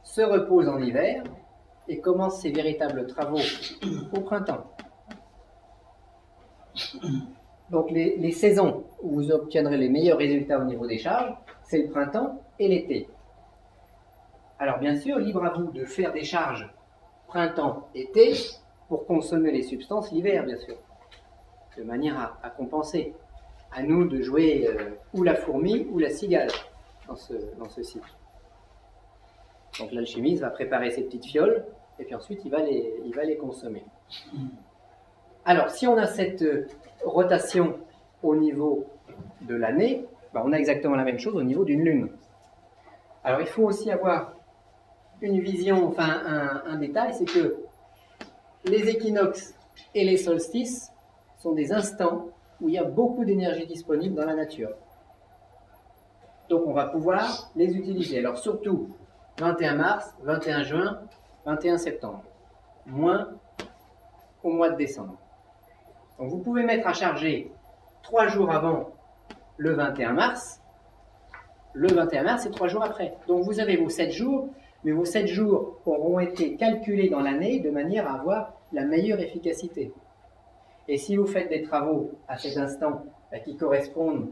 se repose en hiver et commence ses véritables travaux au printemps. Donc les saisons où vous obtiendrez les meilleurs résultats au niveau des charges, c'est le printemps et l'été. Alors bien sûr, libre à vous de faire des charges printemps-été pour consommer les substances l'hiver, bien sûr. de manière à compenser. À nous de jouer ou la fourmi ou la cigale dans ce cycle. Donc l'alchimiste va préparer ses petites fioles et puis ensuite il va les consommer. Alors si on a cette rotation au niveau de l'année, on a exactement la même chose au niveau d'une lune. Alors il faut aussi avoir une vision, enfin un détail, c'est que les équinoxes et les solstices sont des instants où il y a beaucoup d'énergie disponible dans la nature. Donc on va pouvoir les utiliser. Alors surtout 21 mars, 21 juin, 21 septembre, moins au mois de décembre. Donc vous pouvez mettre à charger 3 jours avant le 21 mars. Le 21 mars, c'est 3 jours après. Donc vous avez vos 7 jours, mais vos 7 jours auront été calculés dans l'année de manière à avoir la meilleure efficacité. Et si vous faites des travaux à cet instant qui correspondent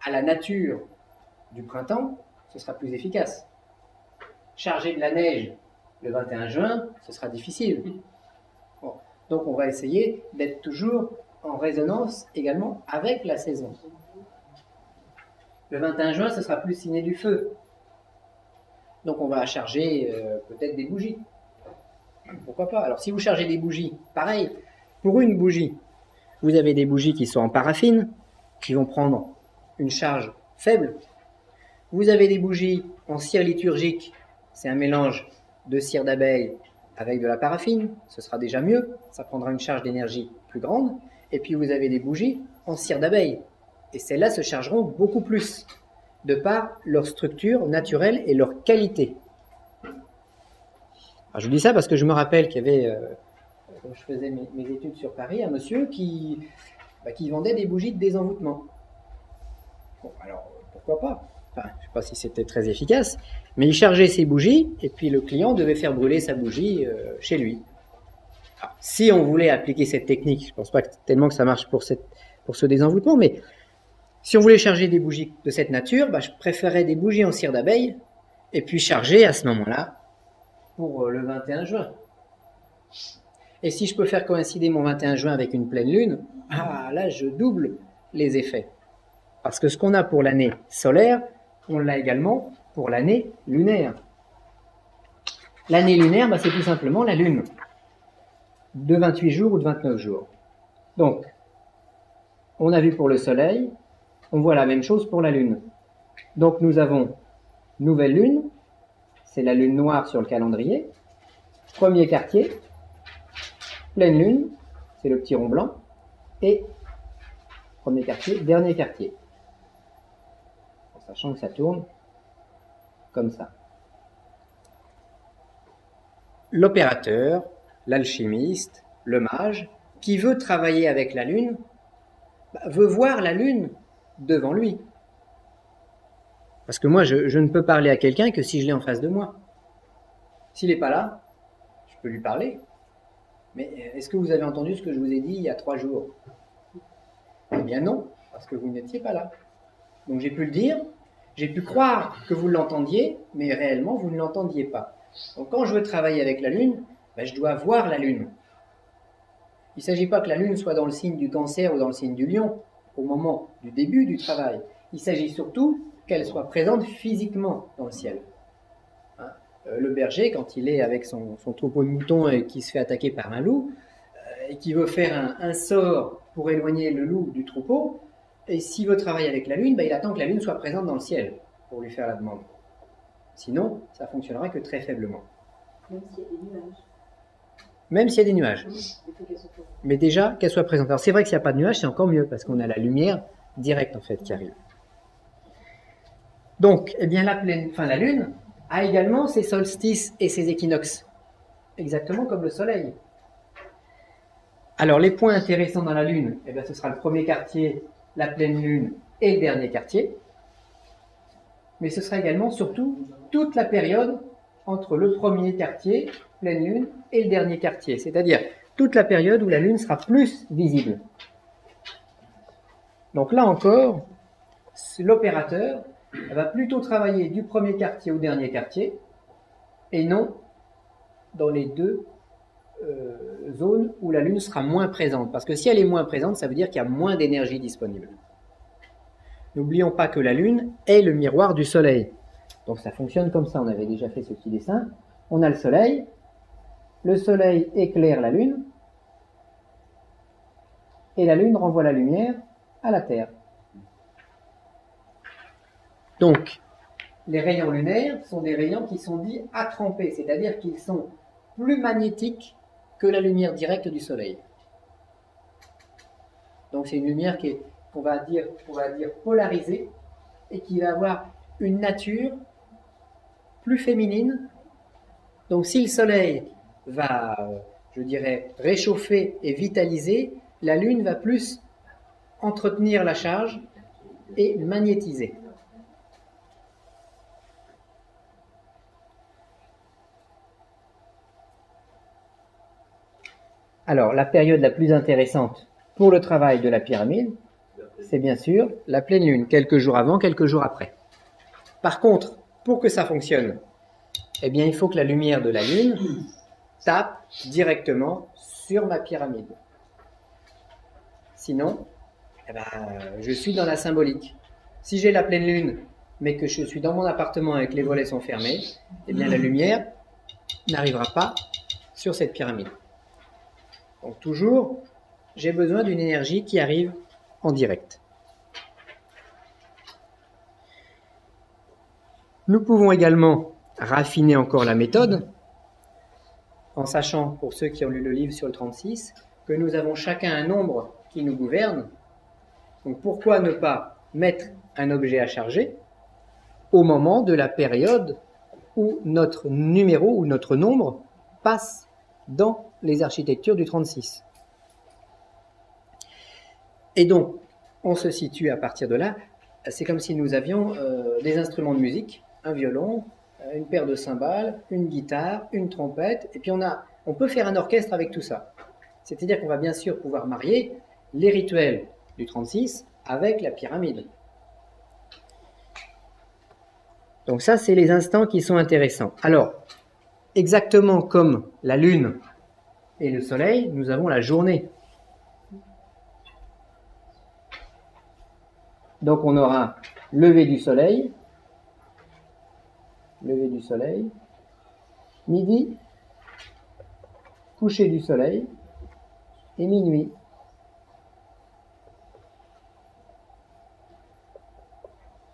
à la nature du printemps, ce sera plus efficace. Charger de la neige le 21 juin, ce sera difficile. Bon. Donc on va essayer d'être toujours en résonance également avec la saison. Le 21 juin, ce sera plus signé du feu. Donc on va charger peut-être des bougies. Pourquoi pas? Alors si vous chargez des bougies, pareil, pour une bougie, vous avez des bougies qui sont en paraffine, qui vont prendre une charge faible. Vous avez des bougies en cire liturgique, c'est un mélange de cire d'abeille avec de la paraffine, ce sera déjà mieux, ça prendra une charge d'énergie plus grande. Et puis vous avez des bougies en cire d'abeille, et celles-là se chargeront beaucoup plus, de par leur structure naturelle et leur qualité. Alors je vous dis ça parce que je me rappelle qu'il y avait, quand je faisais mes études sur Paris, un monsieur qui vendait des bougies de désenvoûtement. Bon, alors pourquoi pas? Enfin, je ne sais pas si c'était très efficace, mais il chargeait ses bougies et puis le client devait faire brûler sa bougie chez lui. Alors, si on voulait appliquer cette technique, je ne pense pas tellement que ça marche pour ce désenvoûtement, mais si on voulait charger des bougies de cette nature, je préférerais des bougies en cire d'abeille et puis charger à ce moment-là pour le 21 juin. Et si je peux faire coïncider mon 21 juin avec une pleine lune, là je double les effets. Parce que ce qu'on a pour l'année solaire, on l'a également pour l'année lunaire. L'année lunaire, c'est tout simplement la lune, de 28 jours ou de 29 jours. Donc, on a vu pour le soleil, on voit la même chose pour la lune. Donc nous avons nouvelle lune, c'est la lune noire sur le calendrier, premier quartier, pleine lune, c'est le petit rond blanc, et premier quartier, dernier quartier. En sachant que ça tourne comme ça. L'opérateur, l'alchimiste, le mage, qui veut travailler avec la lune, veut voir la lune devant lui. Parce que moi, je ne peux parler à quelqu'un que si je l'ai en face de moi. S'il n'est pas là, je peux lui parler. Mais est-ce que vous avez entendu ce que je vous ai dit il y a 3 jours? Eh bien non, parce que vous n'étiez pas là. Donc j'ai pu le dire, j'ai pu croire que vous l'entendiez, mais réellement vous ne l'entendiez pas. Donc quand je veux travailler avec la lune, je dois voir la lune. Il ne s'agit pas que la lune soit dans le signe du Cancer ou dans le signe du Lion au moment du début du travail. Il s'agit surtout qu'elle soit présente physiquement dans le ciel. Le berger, quand il est avec son troupeau de moutons et qui se fait attaquer par un loup, et qui veut faire un sort pour éloigner le loup du troupeau, et s'il veut travailler avec la lune, il attend que la lune soit présente dans le ciel pour lui faire la demande. Sinon, ça ne fonctionnera que très faiblement. Même s'il y a des nuages. Même s'il y a des nuages. Il faut qu'elles soient présentes. Mais déjà, qu'elle soit présente. Alors c'est vrai que s'il n'y a pas de nuages, c'est encore mieux, parce qu'on a la lumière directe en fait qui arrive. Donc, la lune a également ses solstices et ses équinoxes, exactement comme le soleil. Alors les points intéressants dans la lune, ce sera le premier quartier, la pleine lune et le dernier quartier. Mais ce sera également surtout toute la période entre le premier quartier, pleine lune, et le dernier quartier, c'est-à-dire toute la période où la lune sera plus visible. Donc là encore, l'opérateur va plutôt travailler du premier quartier au dernier quartier, et non dans les deux zone où la Lune sera moins présente. Parce que si elle est moins présente, ça veut dire qu'il y a moins d'énergie disponible. N'oublions pas que la Lune est le miroir du Soleil. Donc ça fonctionne comme ça, on avait déjà fait ce petit dessin. On a le Soleil éclaire la Lune, et la Lune renvoie la lumière à la Terre. Donc, les rayons lunaires sont des rayons qui sont dits à tremper, c'est-à-dire qu'ils sont plus magnétiques que la lumière directe du Soleil. Donc c'est une lumière qu'on va dire polarisée et qui va avoir une nature plus féminine. Donc si le Soleil va, je dirais, réchauffer et vitaliser, la Lune va plus entretenir la charge et magnétiser. Alors, la période la plus intéressante pour le travail de la pyramide, c'est bien sûr la pleine lune, quelques jours avant, quelques jours après. Par contre, pour que ça fonctionne, eh bien, il faut que la lumière de la lune tape directement sur ma pyramide. Sinon, je suis dans la symbolique. Si j'ai la pleine lune, mais que je suis dans mon appartement et que les volets sont fermés, eh bien, la lumière n'arrivera pas sur cette pyramide. Donc toujours, j'ai besoin d'une énergie qui arrive en direct. Nous pouvons également raffiner encore la méthode en sachant, pour ceux qui ont lu le livre sur le 36, que nous avons chacun un nombre qui nous gouverne. Donc pourquoi ne pas mettre un objet à charger au moment de la période où notre numéro ou notre nombre passe dans les architectures du 36. Et donc, on se situe à partir de là, c'est comme si nous avions des instruments de musique, un violon, une paire de cymbales, une guitare, une trompette, et puis on peut faire un orchestre avec tout ça. C'est-à-dire qu'on va bien sûr pouvoir marier les rituels du 36 avec la pyramide. Donc ça, c'est les instants qui sont intéressants. Alors, exactement comme la Lune et le Soleil, nous avons la journée. Donc on aura lever du soleil, midi, coucher du soleil et minuit.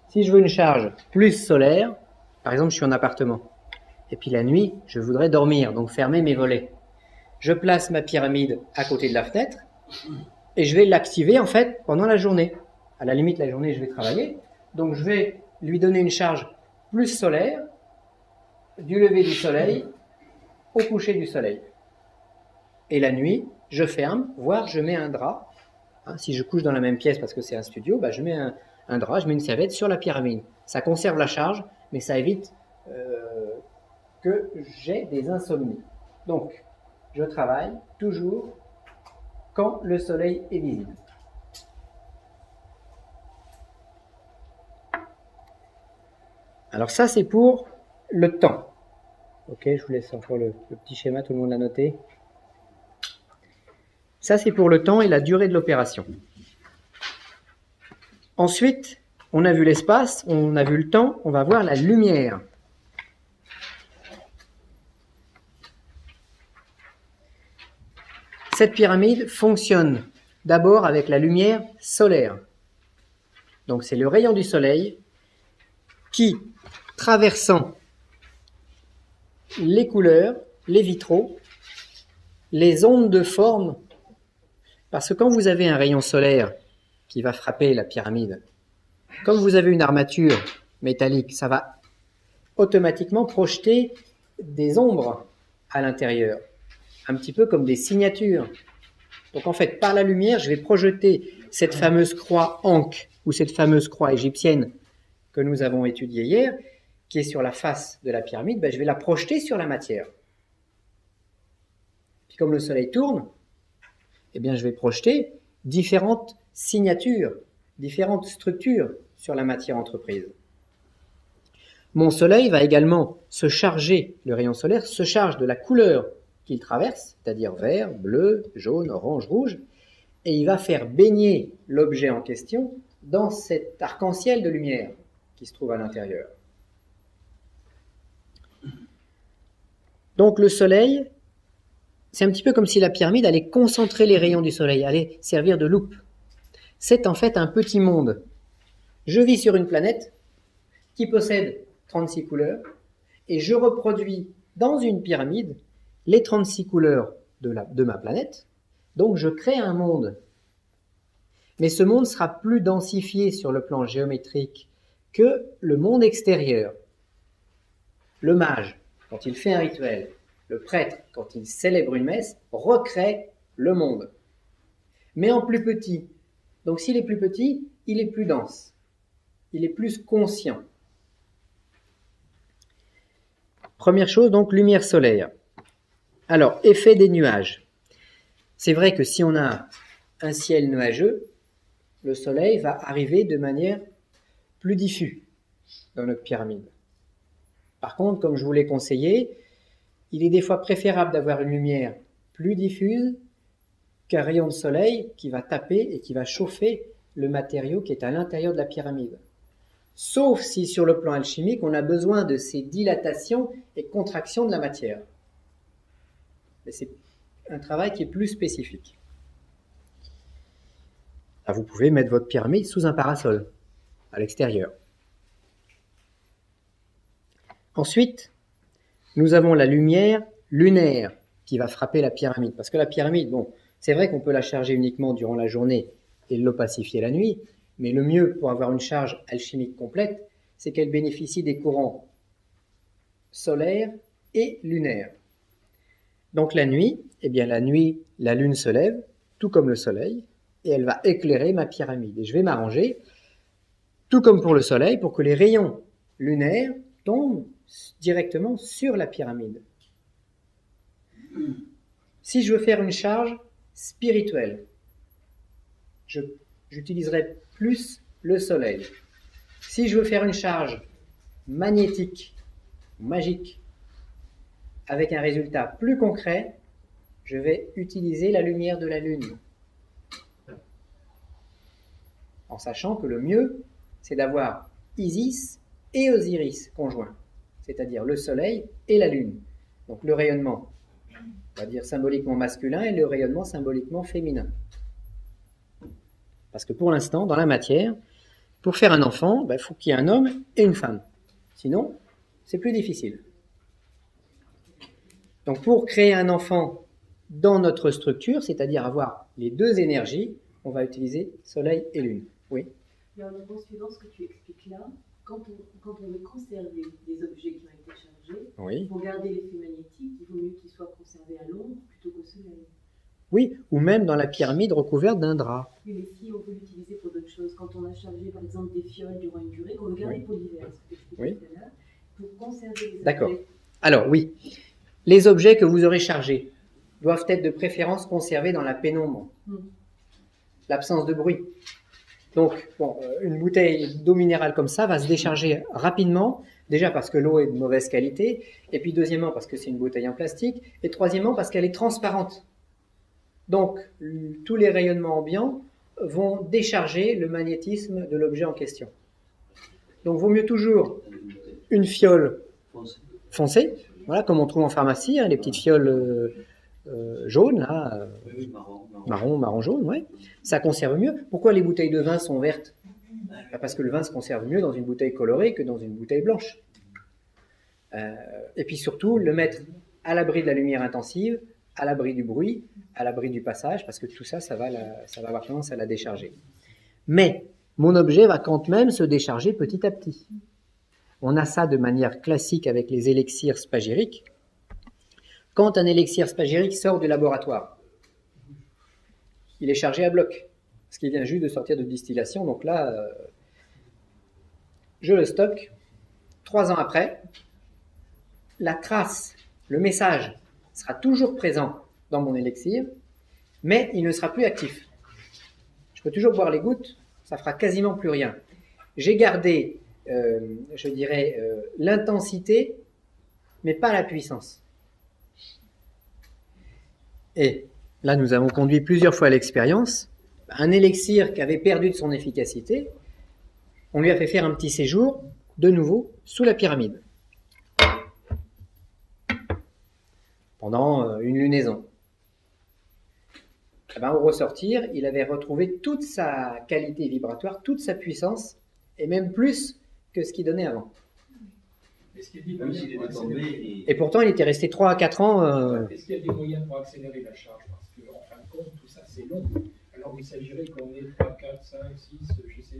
Si je veux une charge plus solaire, par exemple je suis en appartement, et puis la nuit je voudrais dormir, donc fermer mes volets. Je place ma pyramide à côté de la fenêtre et je vais l'activer en fait pendant la journée. À la limite, la journée, je vais travailler. Donc, je vais lui donner une charge plus solaire du lever du soleil au coucher du soleil. Et la nuit, je ferme, voire je mets un drap. Si je couche dans la même pièce parce que c'est un studio, je mets un drap, je mets une serviette sur la pyramide. Ça conserve la charge, mais ça évite que j'ai des insomnies. Donc, je travaille toujours quand le soleil est visible. Alors ça, c'est pour le temps. Ok, je vous laisse encore le petit schéma, tout le monde l'a noté. Ça, c'est pour le temps et la durée de l'opération. Ensuite, on a vu l'espace, on a vu le temps, on va voir la lumière. Cette pyramide fonctionne d'abord avec la lumière solaire. Donc c'est le rayon du soleil qui, traversant les couleurs, les vitraux, les ondes de forme, parce que quand vous avez un rayon solaire qui va frapper la pyramide, comme vous avez une armature métallique, ça va automatiquement projeter des ombres à l'intérieur, un petit peu comme des signatures. Donc en fait, par la lumière, je vais projeter cette fameuse croix Ankh, ou cette fameuse croix égyptienne que nous avons étudiée hier, qui est sur la face de la pyramide, je vais la projeter sur la matière. Puis comme le soleil tourne, je vais projeter différentes signatures, différentes structures sur la matière entreprise. Mon soleil va également se charger, le rayon solaire se charge de la couleur qu'il traverse, c'est-à-dire vert, bleu, jaune, orange, rouge, et il va faire baigner l'objet en question dans cet arc-en-ciel de lumière qui se trouve à l'intérieur. Donc le soleil, c'est un petit peu comme si la pyramide allait concentrer les rayons du soleil, allait servir de loupe. C'est en fait un petit monde. Je vis sur une planète qui possède 36 couleurs et je reproduis dans une pyramide les 36 couleurs de ma planète. Donc je crée un monde. Mais ce monde sera plus densifié sur le plan géométrique que le monde extérieur. Le mage, quand il fait un rituel, le prêtre, quand il célèbre une messe, recrée le monde. Mais en plus petit. Donc s'il est plus petit, il est plus dense. Il est plus conscient. Première chose, donc, lumière solaire. Alors, effet des nuages. C'est vrai que si on a un ciel nuageux, le soleil va arriver de manière plus diffuse dans notre pyramide. Par contre, comme je vous l'ai conseillé, il est des fois préférable d'avoir une lumière plus diffuse qu'un rayon de soleil qui va taper et qui va chauffer le matériau qui est à l'intérieur de la pyramide. Sauf si sur le plan alchimique, on a besoin de ces dilatations et contractions de la matière. Mais c'est un travail qui est plus spécifique. Là, vous pouvez mettre votre pyramide sous un parasol, à l'extérieur. Ensuite, nous avons la lumière lunaire qui va frapper la pyramide. Parce que la pyramide, bon, c'est vrai qu'on peut la charger uniquement durant la journée et l'opacifier la nuit, mais le mieux pour avoir une charge alchimique complète, c'est qu'elle bénéficie des courants solaires et lunaires. Donc la nuit, eh bien la nuit, la lune se lève, tout comme le soleil, et elle va éclairer ma pyramide. Et je vais m'arranger, tout comme pour le soleil, pour que les rayons lunaires tombent directement sur la pyramide. Si je veux faire une charge spirituelle, j'utiliserai plus le soleil. Si je veux faire une charge magnétique, magique, avec un résultat plus concret, je vais utiliser la lumière de la lune. En sachant que le mieux, c'est d'avoir Isis et Osiris conjoints, c'est-à-dire le soleil et la lune. Donc le rayonnement, on va dire symboliquement masculin, et le rayonnement symboliquement féminin. Parce que pour l'instant, dans la matière, pour faire un enfant, il faut qu'il y ait un homme et une femme. Sinon, c'est plus difficile. Donc pour créer un enfant dans notre structure, c'est-à-dire avoir les deux énergies, on va utiliser soleil et lune. Oui. Mais en gros, suivant ce que tu expliques là, quand on veut conserver des objets qui ont été chargés, oui. Pour garder l'effet magnétique, il vaut mieux qu'ils soient conservés à l'ombre plutôt qu'au soleil. Oui, ou même dans la pyramide recouverte d'un drap. Oui, mais si on peut l'utiliser pour d'autres choses, quand on a chargé par exemple des fioles durant une durée, qu'on veut garder pour l'hiver, ce que tu expliquais tout à l'heure, pour conserver les D'accord. objets. Alors oui, les objets que vous aurez chargés doivent être de préférence conservés dans la pénombre. L'absence de bruit. Donc, bon, une bouteille d'eau minérale comme ça va se décharger rapidement, déjà parce que l'eau est de mauvaise qualité, et puis deuxièmement parce que c'est une bouteille en plastique, et troisièmement parce qu'elle est transparente. Donc, tous les rayonnements ambiants vont décharger le magnétisme de l'objet en question. Donc, vaut mieux toujours une fiole foncée, voilà, comme on trouve en pharmacie, hein, les petites fioles jaunes, là, marron, jaune, ouais. Ça conserve mieux. Pourquoi les bouteilles de vin sont vertes? Parce que le vin se conserve mieux dans une bouteille colorée que dans une bouteille blanche. Et puis surtout, le mettre à l'abri de la lumière intensive, à l'abri du bruit, à l'abri du passage, parce que tout ça, ça va avoir tendance à la décharger. Mais mon objet va quand même se décharger petit à petit. On a ça de manière classique avec les élixirs spagyriques. Quand un élixir spagyrique sort du laboratoire, il est chargé à bloc, parce qu'il vient juste de sortir de distillation. Donc là, je le stocke. 3 ans après, la trace, le message sera toujours présent dans mon élixir, mais il ne sera plus actif. Je peux toujours boire les gouttes, ça fera quasiment plus rien. J'ai gardé, je dirais, l'intensité, mais pas la puissance. Et là, nous avons conduit plusieurs fois l'expérience. Un élixir qui avait perdu de son efficacité, on lui a fait faire un petit séjour, de nouveau, sous la pyramide. Pendant une lunaison. Eh ben, au ressortir, il avait retrouvé toute sa qualité vibratoire, toute sa puissance, et même plus que ce qu'il donnait avant. Est-ce qu'il y a Même s'il était tombé, Et pourtant, il était resté 3 à 4 ans. Est-ce qu'il y a des moyens pour accélérer la charge? Parce qu'en fin de compte, tout ça, c'est long. Alors, il s'agirait qu'on ait 3, 4, 5, 6, je sais.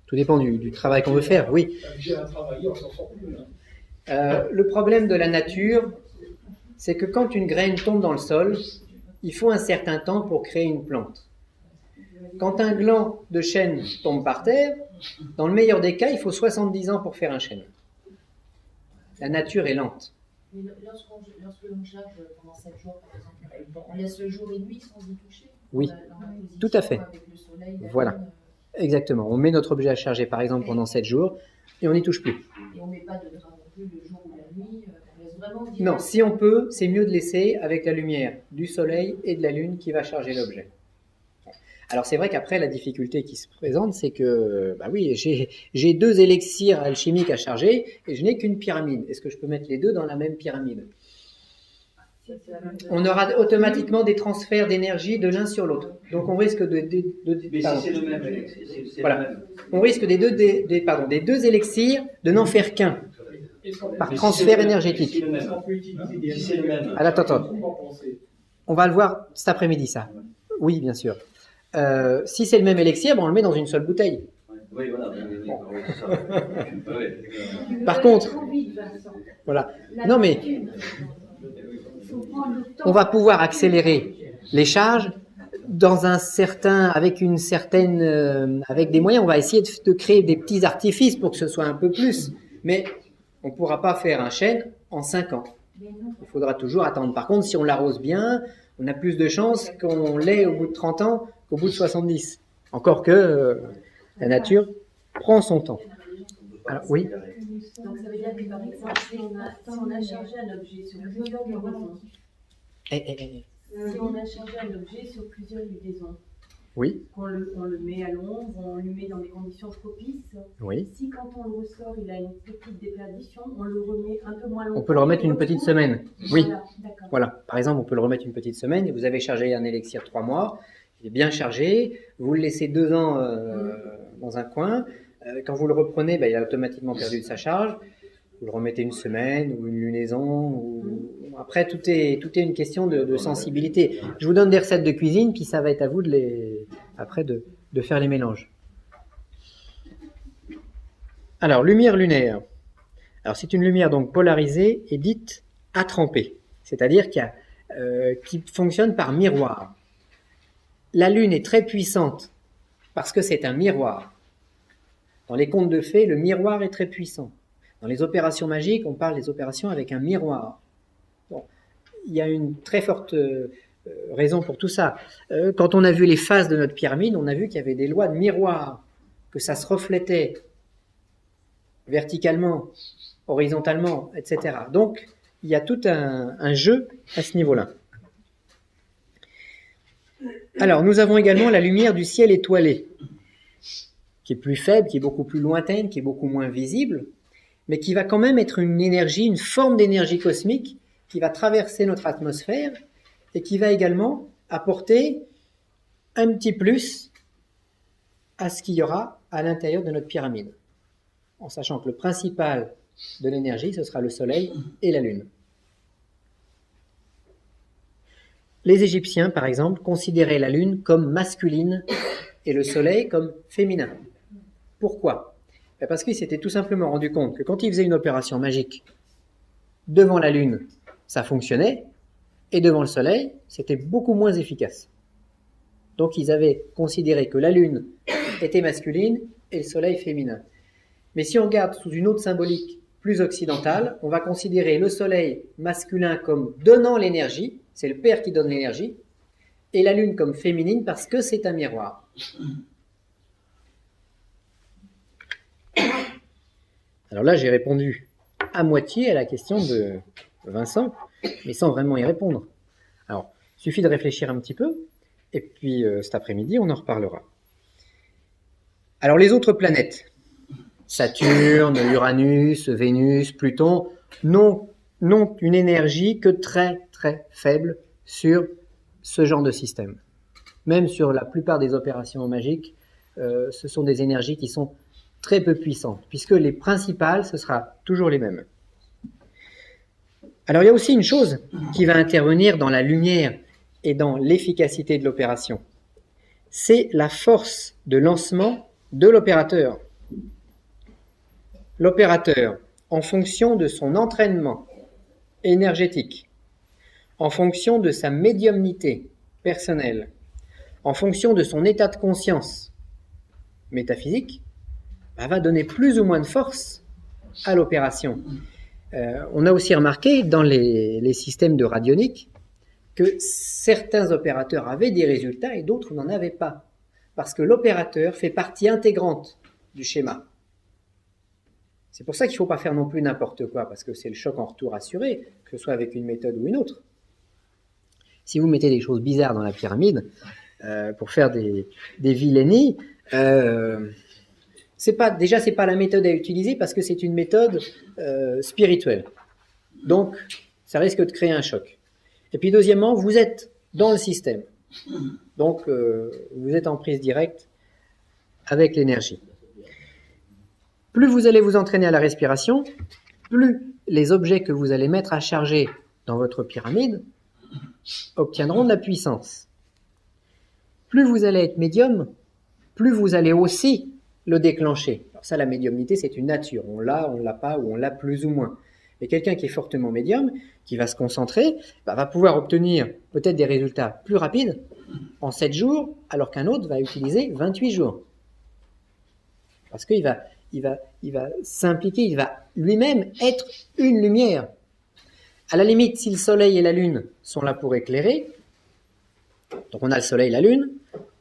Tout dépend du travail qu'on veut faire, oui. J'ai un travail, on s'en sort plus. Hein. Le problème de la nature, c'est que quand une graine tombe dans le sol, il faut un certain temps pour créer une plante. Quand un gland de chêne tombe par terre, dans le meilleur des cas, il faut 70 ans pour faire un chêne. La nature est lente. Mais lorsque l'on charge pendant 7 jours, par exemple, on laisse le jour et nuit sans y toucher. Oui, Dans la position, tout à fait. avec le soleil, la Voilà, lune, exactement. On met notre objet à charger, par exemple, pendant 7 jours, et on n'y touche plus. et on ne met pas de drap non plus le jour ou la nuit. On laisse vraiment direct. Non, si on peut, c'est mieux de laisser avec la lumière du soleil et de la lune qui va charger l'objet. Alors c'est vrai qu'après, la difficulté qui se présente, c'est que, bah oui, j'ai 2 élixirs alchimiques à charger et je n'ai qu'une pyramide. Est-ce que je peux mettre les deux dans la même pyramide? On aura automatiquement des transferts d'énergie de l'un sur l'autre. Donc on risque mais pardon. si c'est le même, c'est Voilà. le même. On risque des deux élixirs de n'en faire qu'un, par transfert énergétique. Si c'est le même. Si c'est le même. Alors, attends. On va le voir cet après-midi, ça. Oui, bien sûr. Si c'est le même élixir, bon, on le met dans une seule bouteille. Oui, voilà. Oui, c'est ça. Ouais. Par contre, voilà. Non, mais on va pouvoir accélérer les charges dans un certain, avec une certaine, avec des moyens. On va essayer de créer des petits artifices pour que ce soit un peu plus. Mais on ne pourra pas faire un chêne en 5 ans. Il faudra toujours attendre. Par contre, si on l'arrose bien, on a plus de chances qu'on l'ait au bout de 30 ans qu'au bout de 70. Encore que la nature prend son temps. Alors, oui. Donc ça veut dire que par exemple, si on a chargé un objet sur plusieurs liaisons, si on a chargé un objet sur plusieurs liaisons, Oui. on le met à l'ombre, on le met dans des conditions propices. Oui. Si quand on le ressort, il a une petite déperdition, on le remet un peu moins longtemps. On peut le remettre une petite semaine. Oui. Voilà, d'accord. Voilà. Par exemple, on peut le remettre une petite semaine et vous avez chargé un élixir 3 mois. Il est bien chargé. Vous le laissez 2 ans dans un coin. Quand vous le reprenez, il a automatiquement perdu de sa charge. Vous le remettez une semaine ou une lunaison. Après, tout est une question de sensibilité. Je vous donne des recettes de cuisine, puis ça va être à vous après de faire les mélanges. Alors, lumière lunaire. Alors, c'est une lumière donc polarisée et dite à tremper, c'est-à-dire qui fonctionne par miroir. La lune est très puissante parce que c'est un miroir. Dans les contes de fées, le miroir est très puissant. Dans les opérations magiques, on parle des opérations avec un miroir. Bon, il y a une très forte raison pour tout ça. Quand on a vu les faces de notre pyramide, on a vu qu'il y avait des lois de miroir, que ça se reflétait verticalement, horizontalement, etc. Donc, il y a tout un jeu à ce niveau-là. Alors, nous avons également la lumière du ciel étoilé, qui est plus faible, qui est beaucoup plus lointaine, qui est beaucoup moins visible, mais qui va quand même être une énergie, une forme d'énergie cosmique qui va traverser notre atmosphère et qui va également apporter un petit plus à ce qu'il y aura à l'intérieur de notre pyramide, en sachant que le principal de l'énergie, ce sera le soleil et la lune. Les Égyptiens, par exemple, considéraient la lune comme masculine et le soleil comme féminin. Pourquoi ? Parce qu'ils s'étaient tout simplement rendu compte que quand ils faisaient une opération magique, devant la lune, ça fonctionnait, et devant le soleil, c'était beaucoup moins efficace. Donc ils avaient considéré que la lune était masculine et le soleil féminin. Mais si on regarde sous une autre symbolique plus occidentale, on va considérer le soleil masculin comme donnant l'énergie, c'est le père qui donne l'énergie, et la lune comme féminine parce que c'est un miroir. Alors là, j'ai répondu à moitié à la question de Vincent, mais sans vraiment y répondre. Alors, Il suffit de réfléchir un petit peu, et puis cet après-midi, on en reparlera. Alors les autres planètes, Saturne, Uranus, Vénus, Pluton, n'ont une énergie que très très faible sur ce genre de système. Même sur la plupart des opérations magiques, ce sont des énergies qui sont très peu puissantes, puisque les principales, ce sera toujours les mêmes. Alors il y a aussi une chose qui va intervenir dans la lumière et dans l'efficacité de l'opération. C'est la force de lancement de l'opérateur. L'opérateur, en fonction de son entraînement énergétique, en fonction de sa médiumnité personnelle, en fonction de son état de conscience métaphysique, va donner plus ou moins de force à l'opération. On a aussi remarqué dans les systèmes de radionique que certains opérateurs avaient des résultats et d'autres n'en avaient pas, parce que l'opérateur fait partie intégrante du schéma. C'est pour ça qu'il ne faut pas faire non plus n'importe quoi, parce que c'est le choc en retour assuré, que ce soit avec une méthode ou une autre. Si vous mettez des choses bizarres dans la pyramide, pour faire des vilainies, c'est pas la méthode à utiliser, parce que c'est une méthode spirituelle. Donc, ça risque de créer un choc. Et puis deuxièmement, vous êtes dans le système. Donc, vous êtes en prise directe avec l'énergie. Plus vous allez vous entraîner à la respiration, plus les objets que vous allez mettre à charger dans votre pyramide obtiendront de la puissance. Plus vous allez être médium, plus vous allez aussi le déclencher. Alors ça, la médiumnité, c'est une nature. On l'a pas, ou on l'a plus ou moins. Mais quelqu'un qui est fortement médium, qui va se concentrer, va pouvoir obtenir peut-être des résultats plus rapides en 7 jours, alors qu'un autre va utiliser 28 jours. Parce qu'il va s'impliquer, il va lui-même être une lumière. À la limite, si le soleil et la lune sont là pour éclairer, donc on a le soleil et la lune,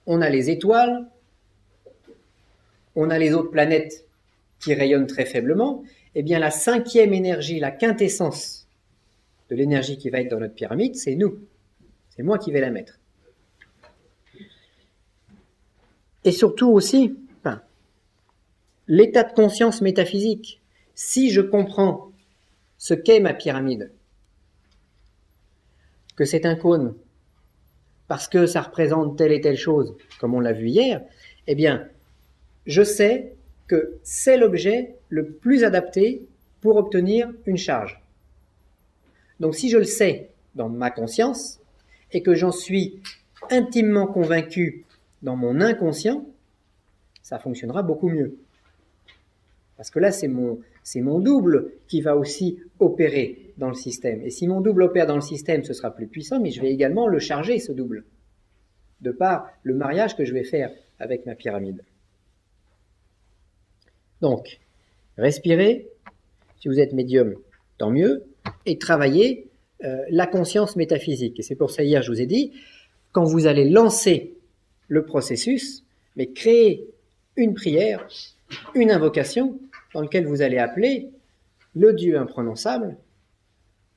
on a les étoiles, on a les autres planètes qui rayonnent très faiblement, eh bien la 5e énergie, la quintessence de l'énergie qui va être dans notre pyramide, c'est nous. C'est moi qui vais la mettre. Et surtout aussi, l'état de conscience métaphysique. Si je comprends ce qu'est ma pyramide, que c'est un cône, parce que ça représente telle et telle chose, comme on l'a vu hier, eh bien, je sais que c'est l'objet le plus adapté pour obtenir une charge. Donc si je le sais dans ma conscience, et que j'en suis intimement convaincu dans mon inconscient, ça fonctionnera beaucoup mieux. Parce que là, c'est mon double qui va aussi opérer dans le système. Et si mon double opère dans le système, ce sera plus puissant, mais je vais également le charger, ce double, de par le mariage que je vais faire avec ma pyramide. Donc, respirez, si vous êtes médium, tant mieux, et travaillez la conscience métaphysique. Et c'est pour ça, hier, je vous ai dit, quand vous allez lancer le processus, mais créez une prière, une invocation, dans laquelle vous allez appeler le Dieu imprononçable,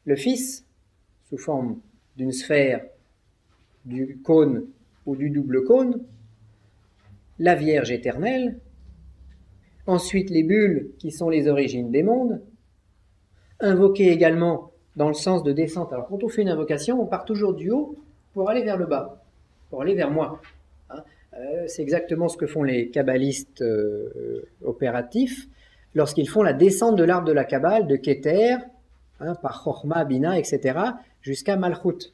le Fils, sous forme d'une sphère, du cône ou du double cône, la Vierge éternelle, ensuite les bulles qui sont les origines des mondes, invoquer également dans le sens de descente. Alors quand on fait une invocation, on part toujours du haut pour aller vers le bas, pour aller vers moi. C'est exactement ce que font les kabbalistes opératifs lorsqu'ils font la descente de l'arbre de la Kabbale, de Keter, par Chochma, Bina, etc., jusqu'à Malchut.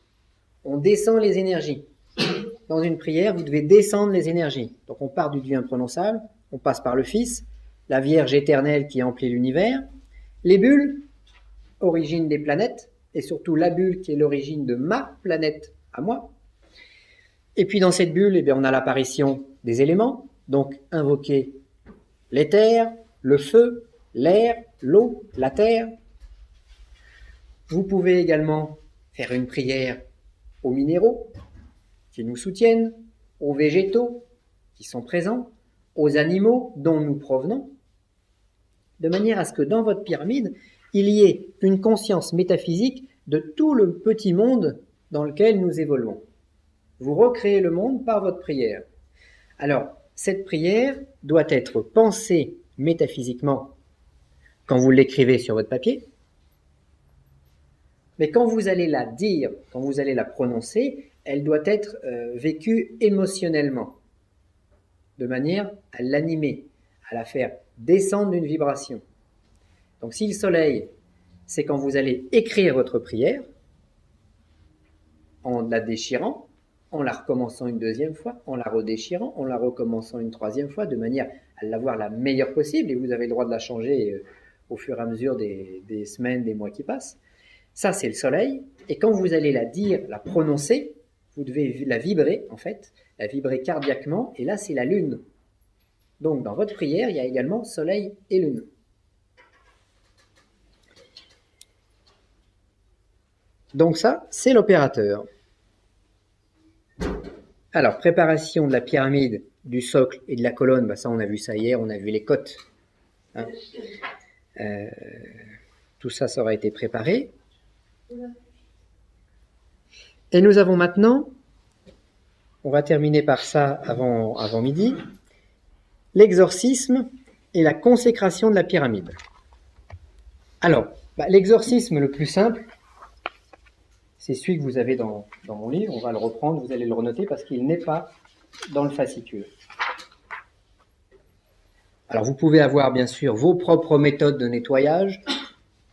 On descend les énergies. Dans une prière, vous devez descendre les énergies. Donc on part du Dieu imprononçable, on passe par le Fils, la Vierge éternelle qui emplit l'univers, les bulles, origine des planètes, et surtout la bulle qui est l'origine de ma planète à moi. Et puis dans cette bulle, on a l'apparition des éléments, donc invoquer l'éther, le feu, l'air, l'eau, la terre. Vous pouvez également faire une prière aux minéraux qui nous soutiennent, aux végétaux qui sont présents, aux animaux dont nous provenons, de manière à ce que dans votre pyramide, il y ait une conscience métaphysique de tout le petit monde dans lequel nous évoluons. Vous recréez le monde par votre prière. Alors, cette prière doit être pensée métaphysiquement quand vous l'écrivez sur votre papier, mais quand vous allez la dire, quand vous allez la prononcer, elle doit être vécue émotionnellement, de manière à l'animer, à la faire descendre d'une vibration. Donc si le soleil, c'est quand vous allez écrire votre prière, en la déchirant, en la recommençant une deuxième fois, en la redéchirant, en la recommençant une troisième fois, de manière à l'avoir la meilleure possible, et vous avez le droit de la changer au fur et à mesure des semaines, des mois qui passent. Ça, c'est le soleil, et quand vous allez la dire, la prononcer, vous devez la vibrer, en fait, la vibrer cardiaquement, et là, c'est la lune. Donc, dans votre prière, il y a également soleil et lune. Donc ça, c'est l'opérateur. Alors, préparation de la pyramide, du socle et de la colonne, bah ça on a vu ça hier, on a vu les côtes. Hein. Tout ça, ça aura été préparé. Et nous avons maintenant, on va terminer par ça avant midi, l'exorcisme et la consécration de la pyramide. Alors, l'exorcisme le plus simple, c'est celui que vous avez dans mon livre, on va le reprendre, vous allez le renoter parce qu'il n'est pas dans le fascicule. Alors vous pouvez avoir bien sûr vos propres méthodes de nettoyage,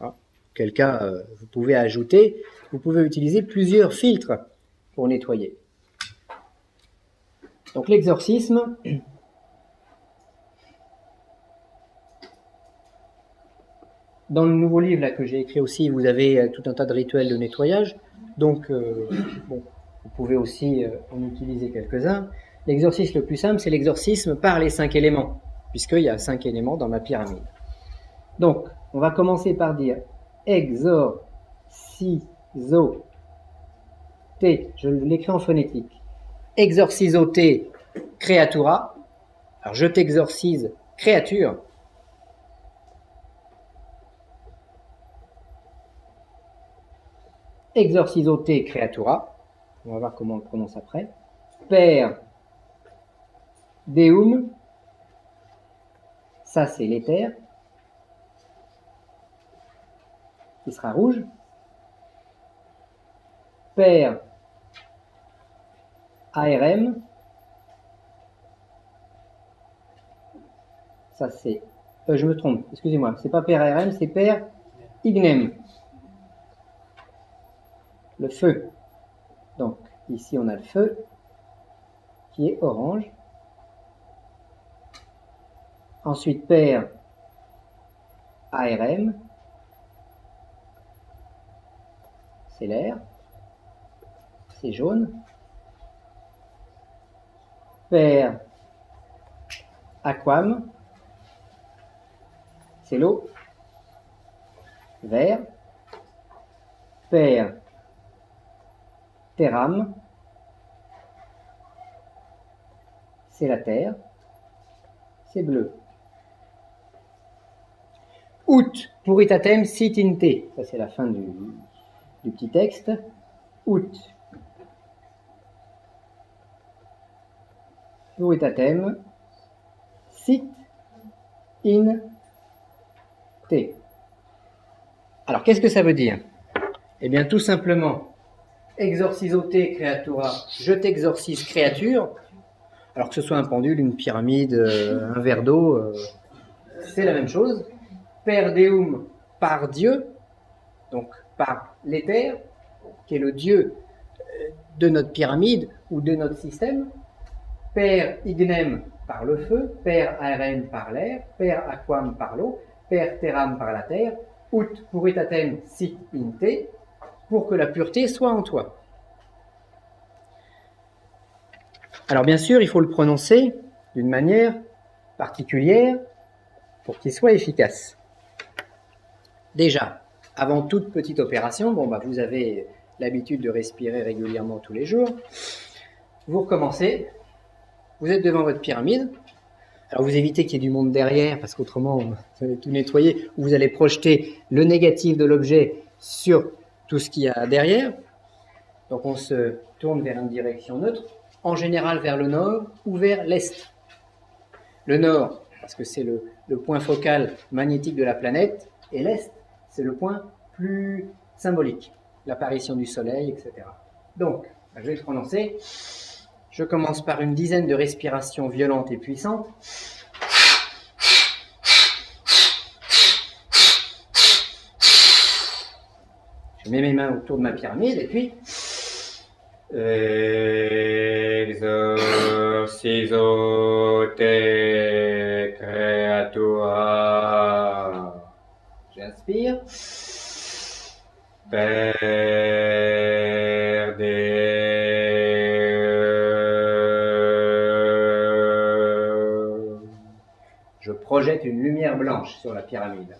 auquel cas vous pouvez ajouter, vous pouvez utiliser plusieurs filtres pour nettoyer. Donc l'exorcisme, dans le nouveau livre là, que j'ai écrit aussi, vous avez tout un tas de rituels de nettoyage. Donc, bon, vous pouvez aussi en utiliser quelques-uns. L'exorcisme le plus simple, c'est l'exorcisme par les 5 éléments, puisqu'il y a 5 éléments dans ma pyramide. Donc, on va commencer par dire exorciso-te. Je l'écris en phonétique. Exorciso-te creatura. Alors, je t'exorcise, créature. Exorciso-te creatura, on va voir comment on le prononce après. Per deum, ça c'est l'éther, qui sera rouge. Per ARM, ça c'est, je me trompe, excusez-moi, c'est pas Per ARM, c'est Per ignem. Le feu. Donc, ici, on a le feu qui est orange. Ensuite, Per ARM. C'est l'air. C'est jaune. Per Aquam. C'est l'eau. Vert. Per Terram, c'est la terre, c'est bleu. Ut puritatem sit in te, ça c'est la fin du petit texte. Ut puritatem sit in te. Alors qu'est-ce que ça veut dire? Eh bien tout simplement, exorciso-te creatura, je t'exorcise créature, alors que ce soit un pendule, une pyramide, un verre d'eau, c'est la même chose. Per deum, par Dieu, donc par l'éther, qui est le Dieu de notre pyramide ou de notre système. Per ignem, par le feu. Per aerem, par l'air. Per aquam, par l'eau. Per terram, par la terre. Ut puritatem sit in te, pour que la pureté soit en toi. Alors bien sûr, il faut le prononcer d'une manière particulière pour qu'il soit efficace. Déjà, avant toute petite opération, vous avez l'habitude de respirer régulièrement tous les jours. Vous recommencez, vous êtes devant votre pyramide. Alors vous évitez qu'il y ait du monde derrière, parce qu'autrement, vous allez tout nettoyer, ou vous allez projeter le négatif de l'objet sur tout ce qu'il y a derrière. Donc on se tourne vers une direction neutre, en général vers le nord ou vers l'est. Le nord, parce que c'est le point focal magnétique de la planète, et l'est, c'est le point plus symbolique, l'apparition du soleil, etc. Donc, je vais le prononcer. Je commence par une dizaine de respirations violentes et puissantes. Je mets mes mains autour de ma pyramide et puis exorciso te creatura. J'inspire. Je projette une lumière blanche sur la pyramide.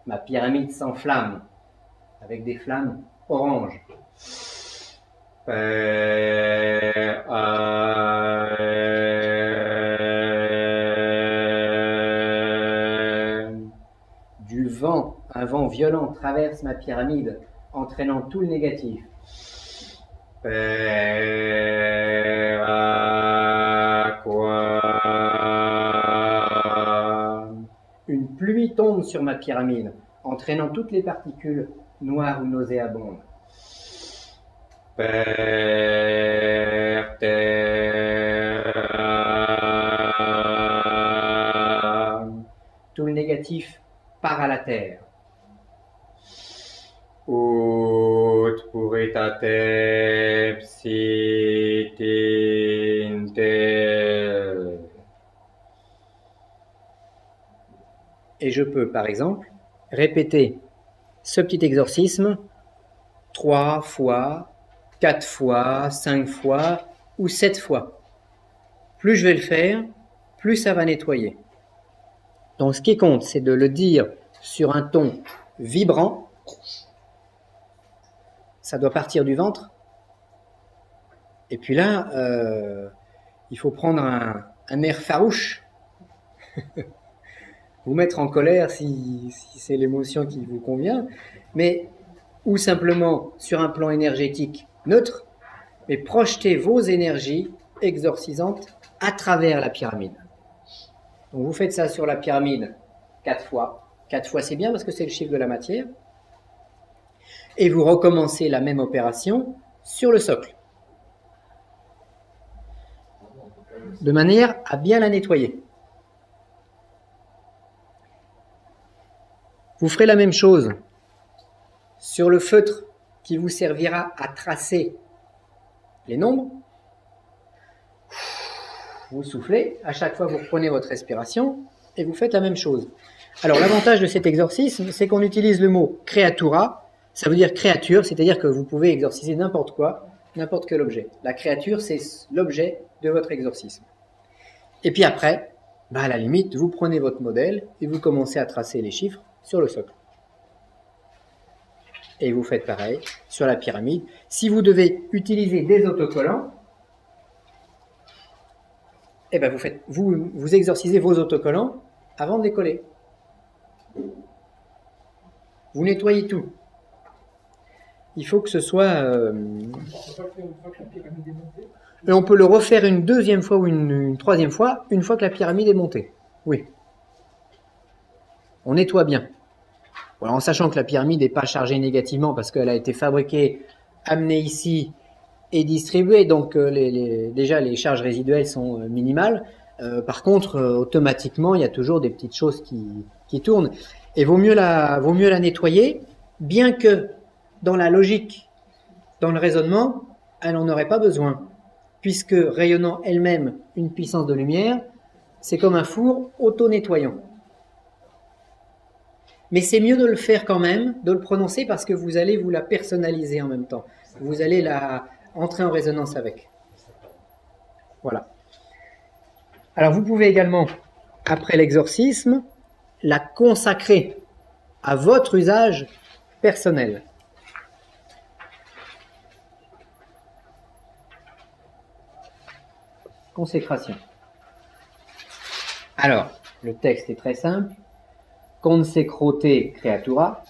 Ma pyramide s'enflamme avec des flammes oranges. Du vent, un vent violent traverse ma pyramide, entraînant tout le négatif. Une pluie tombe sur ma pyramide, entraînant toutes les particules noires ou nauséabondes. Tout le négatif part à la terre. Ut puritate psitinte. Et je peux, par exemple, répéter ce petit exorcisme 3 fois, 4 fois, 5 fois ou 7 fois. Plus je vais le faire, plus ça va nettoyer. Donc ce qui compte, c'est de le dire sur un ton vibrant. Ça doit partir du ventre. Et puis là, il faut prendre un air farouche. Vous mettre en colère si c'est l'émotion qui vous convient. Mais, ou simplement sur un plan énergétique neutre, mais projetez vos énergies exorcisantes à travers la pyramide. Donc vous faites ça sur la pyramide 4 fois. 4 fois c'est bien parce que c'est le chiffre de la matière. Et vous recommencez la même opération sur le socle. De manière à bien la nettoyer. Vous ferez la même chose sur le feutre qui vous servira à tracer les nombres. Vous soufflez, à chaque fois vous reprenez votre respiration et vous faites la même chose. Alors l'avantage de cet exorcisme, c'est qu'on utilise le mot creatura, ça veut dire créature, c'est-à-dire que vous pouvez exorciser n'importe quoi, n'importe quel objet. La créature, c'est l'objet de votre exorcisme. Et puis après, à la limite, vous prenez votre modèle et vous commencez à tracer les chiffres sur le socle. Et vous faites pareil sur la pyramide. Si vous devez utiliser des autocollants, eh ben vous exorcisez vos autocollants avant de les coller. Vous nettoyez tout. Il faut que ce soit... Et on peut le refaire une deuxième fois ou une troisième fois, une fois que la pyramide est montée. Oui. On nettoie bien. Voilà, en sachant que la pyramide n'est pas chargée négativement parce qu'elle a été fabriquée, amenée ici et distribuée. Donc déjà les charges résiduelles sont minimales. Par contre, automatiquement, il y a toujours des petites choses qui tournent. Et vaut mieux la nettoyer, bien que dans la logique, dans le raisonnement, elle n'en aurait pas besoin. Puisque rayonnant elle-même une puissance de lumière, c'est comme un four auto-nettoyant. Mais c'est mieux de le faire quand même, de le prononcer, parce que vous allez vous la personnaliser en même temps. Vous allez la entrer en résonance avec. Voilà. Alors vous pouvez également, après l'exorcisme, la consacrer à votre usage personnel. Consécration. Alors, le texte est très simple. Consecrote creatura,